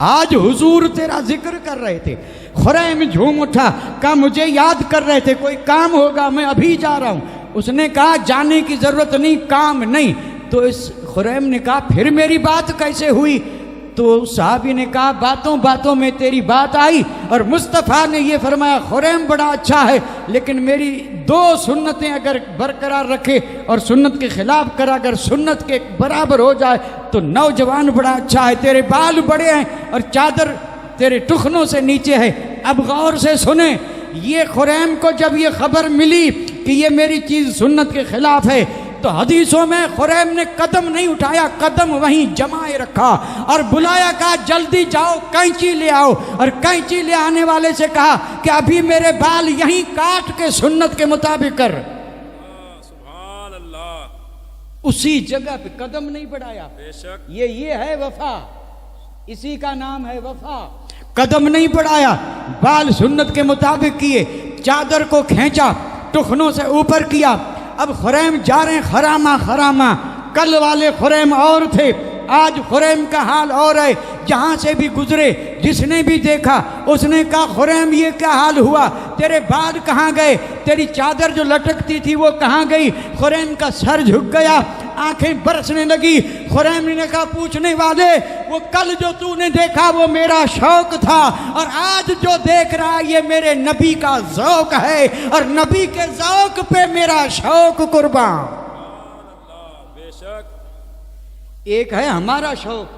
आज हुजूर तेरा जिक्र कर रहे थे। खुरैम झूम उठा, कहा मुझे याद कर रहे थे, कोई काम होगा, मैं अभी जा रहा हूं। उसने कहा जाने की जरूरत नहीं, काम नहीं। तो इस खुरैम ने कहा फिर मेरी बात कैसे हुई? तो साहबी ने कहा बातों बातों में तेरी बात आई और मुस्तफ़ा ने ये फरमाया खुरैम बड़ा अच्छा है, लेकिन मेरी दो सुन्नतें अगर बरकरार रखे और सुन्नत के खिलाफ करा, अगर सुन्नत के बराबर हो जाए तो नौजवान बड़ा अच्छा है। तेरे बाल बड़े हैं और चादर तेरे टुखनों से नीचे है। अब गौर से सुने, ये खुरैम को जब ये खबर मिली कि ये मेरी चीज़ सुन्नत के खिलाफ है, तो हदीसों में खुरैम ने कदम नहीं उठाया, कदम वहीं जमाए रखा और बुलाया, कहा जल्दी जाओ कैंची ले आओ। और कैंची ले आने वाले से कहा कि अभी मेरे बाल यहीं काट के सुन्नत के मुताबिक कर। सुभान अल्लाह। उसी जगह पे कदम नहीं बढ़ाया। बेशक ये है वफा, इसी का नाम है वफा। कदम नहीं बढ़ाया, बाल सुन्नत के मुताबिक किए, चादर को खींचा, टुखनों से ऊपर किया। अब खुरैम जा रहे हैं खरामा खरामा। कल वाले खुरैम और थे, आज खुरैम का हाल और है। जहाँ से भी गुजरे, जिसने भी देखा उसने कहा खुरैम ये क्या हाल हुआ, तेरे बाल कहाँ गए, तेरी चादर जो लटकती थी वो कहाँ गई। खुरैम का सर झुक गया, आंखें बरसने लगी। खुरैम ने कहा पूछने वाले, वो कल जो तूने देखा वो मेरा शौक था और आज जो देख रहा है ये मेरे नबी का ज़ौक है और नबी के ज़ौक पे मेरा शौक कुर्बान। बेशक एक है हमारा शौक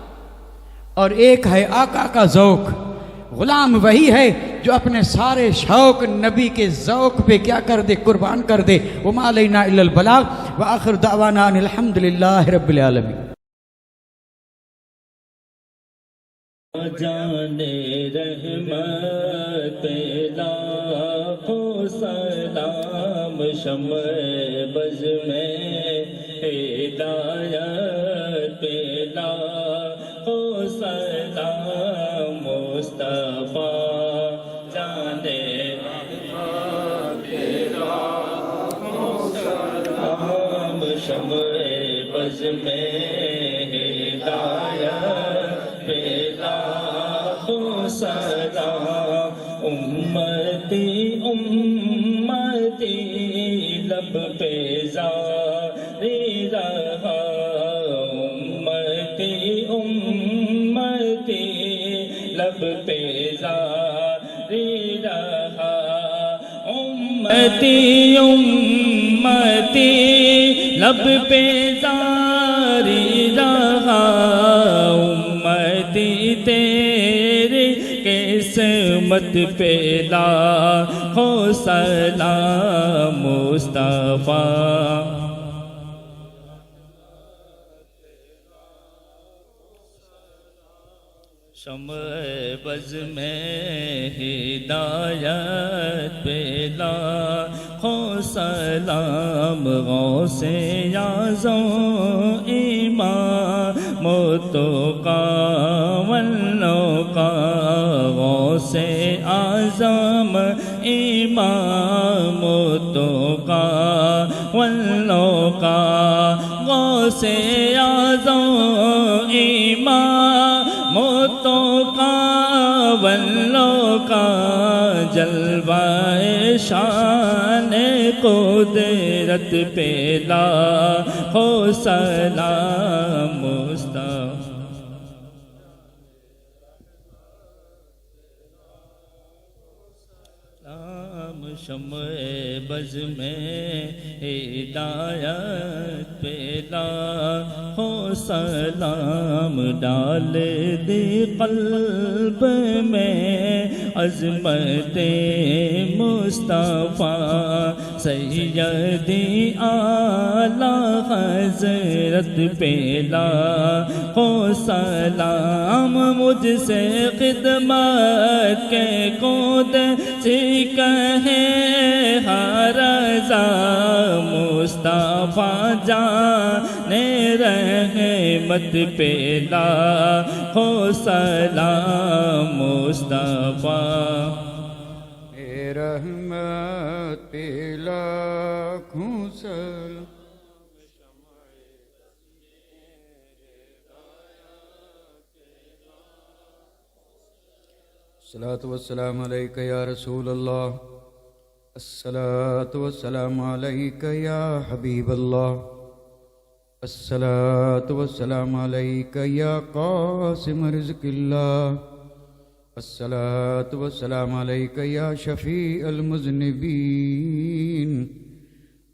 और एक है आका का ज़ौक। गुलाम वही है जो अपने सारे शौक नबी के ज़ौक पे क्या कर दे, कुर्बान कर दे। वमा अलैना इल्लल बलाग व आखिर दावाना अनिल हम्दुलिल्लाहि रब्बिल आलमीन। जाने रहमत लाखों सलाम शम्अ बज़ में हिदायत पे लाखों सलाम मुस्तफ़ा जाने बज़ में हिदायत पे लाखों सलाम। उम्मती उम्मती लब पे जारी रहा, उम्मती उम्मती लब पे जारी रहा, उम्मती उम्मती लब पे जारी रहा, उम्मती तेरे किस्मत पे लाखों सलाम मुस्तफा। शम्अ बज़ में हिदायत पे लाखों सलाम। गौसे आज़म इमाम तुक़ा वल्लो का, गौसे आज़म इमाम तुक़ा वल्लो का, गौसे आज़म इमाम तुक़ा वल्लो का। जलवाए शान कुदरत पे लाखों सलाम मुस्तफा। शम्अ बज़ में हिदायत पे लाखों सलाम। डाल दे क़ल्ब में अज़मते मुस्तफ़ा, सैयदी आला हज़रत पे लाखों सलाम। मुझसे खिदमत के कूद कहे हर रज़ा, मुस्तफ़ा जाने रहमत पे लाखों सलाम मुस्तफ़ा। रहमत पे लाखों सलाम। अस्सलातु वस्सलामु अलैका या रसूल अल्लाह, अस्सलातु वस्सलामु अलैका या हबीब अल्लाह, अस्सलातु वस्सलामु अलैका या क़ासिम रिज़्क़िल्लाह, अस्सलातु वस्सलामु अलैका या शफ़ी अल मुज़निबीन,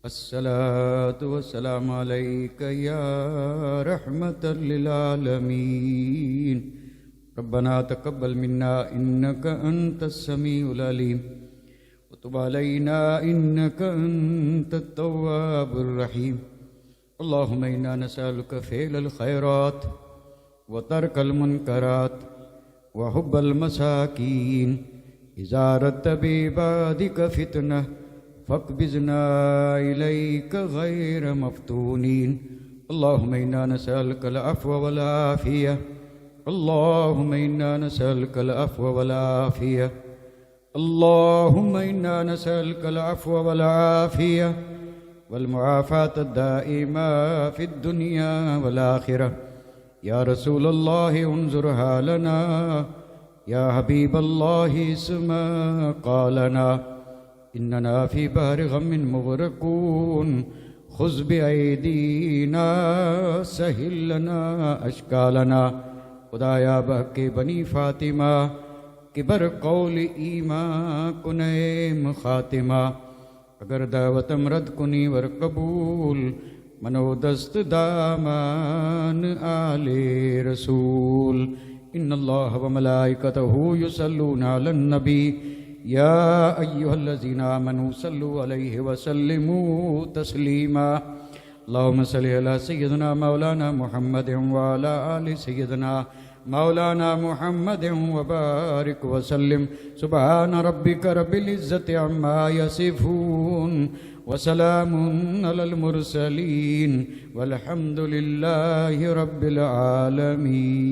अस्सलातु वस्सलामु अलैका या रहमतल लिल आलमीन। रब्बना तक़ब्बल मिन्ना इन्नका अंतस समीउल अलीम व तुब अलैना इन्नका अंतत तव्वाबुर रहीम। अल्लाहुम्मा इन्ना नसअलुका फ़िअलल खैरात व तर्कल मुनकरात व हुब्बल मसाकीन। इज़ा अरदत बिइबादिका फ़ितना फ़क़बिज़ना इलैका गैर मफ़्तूनीन। अल्लाहुम्मा इन्ना नसअलुकल अफ़्व वल आफ़िया, अल्लाहुम्मा इन्ना नसअलुकल अफ़्व वल आफ़िया, अल्लाहुम्मा इन्ना नसअलुकल अफ़्व वल आफ़िया वल मुआफ़ात दाइमा फ़िद दुनिया वल आख़िरह। या रसूल अल्लाह उन्ज़ुर हालना, या हबीब अल्लाह इस्मा क़ालना। इन्नना फ़ी बहरि ग़म्मिन मुग़रक़ून, ख़ुज़ बिअयदीना सहिल लना अश्कालना। खुदाया बहके बनी फ़ातिमा किबर कौल ईमा कुनैम ख़ातिमा। अगर दावतम रद कुनी वर कबूल, मनोदस्त दामान आले रसूल। इन्नल्लाह व मलाइकतहु युसल्लूना अलन नबी, या अय्युहल्लज़ीना आमनू सल्लु अलैहि व सल्लिमू तस्लीमा। अल्लाहुम्मा सल्लि अला सय्यिदिना मौलाना मुहम्मदिन व अला आलि सय्यिदिना मौलाना मुहम्मदिन व बारिक व सल्लिम। सुब्हान रब्बिका रब्बिल इज़्ज़ति अम्मा यसिफून व सलामुन अलल मुरसलीन वल्हम्दुलिल्लाहि रब्बिल आलमीन।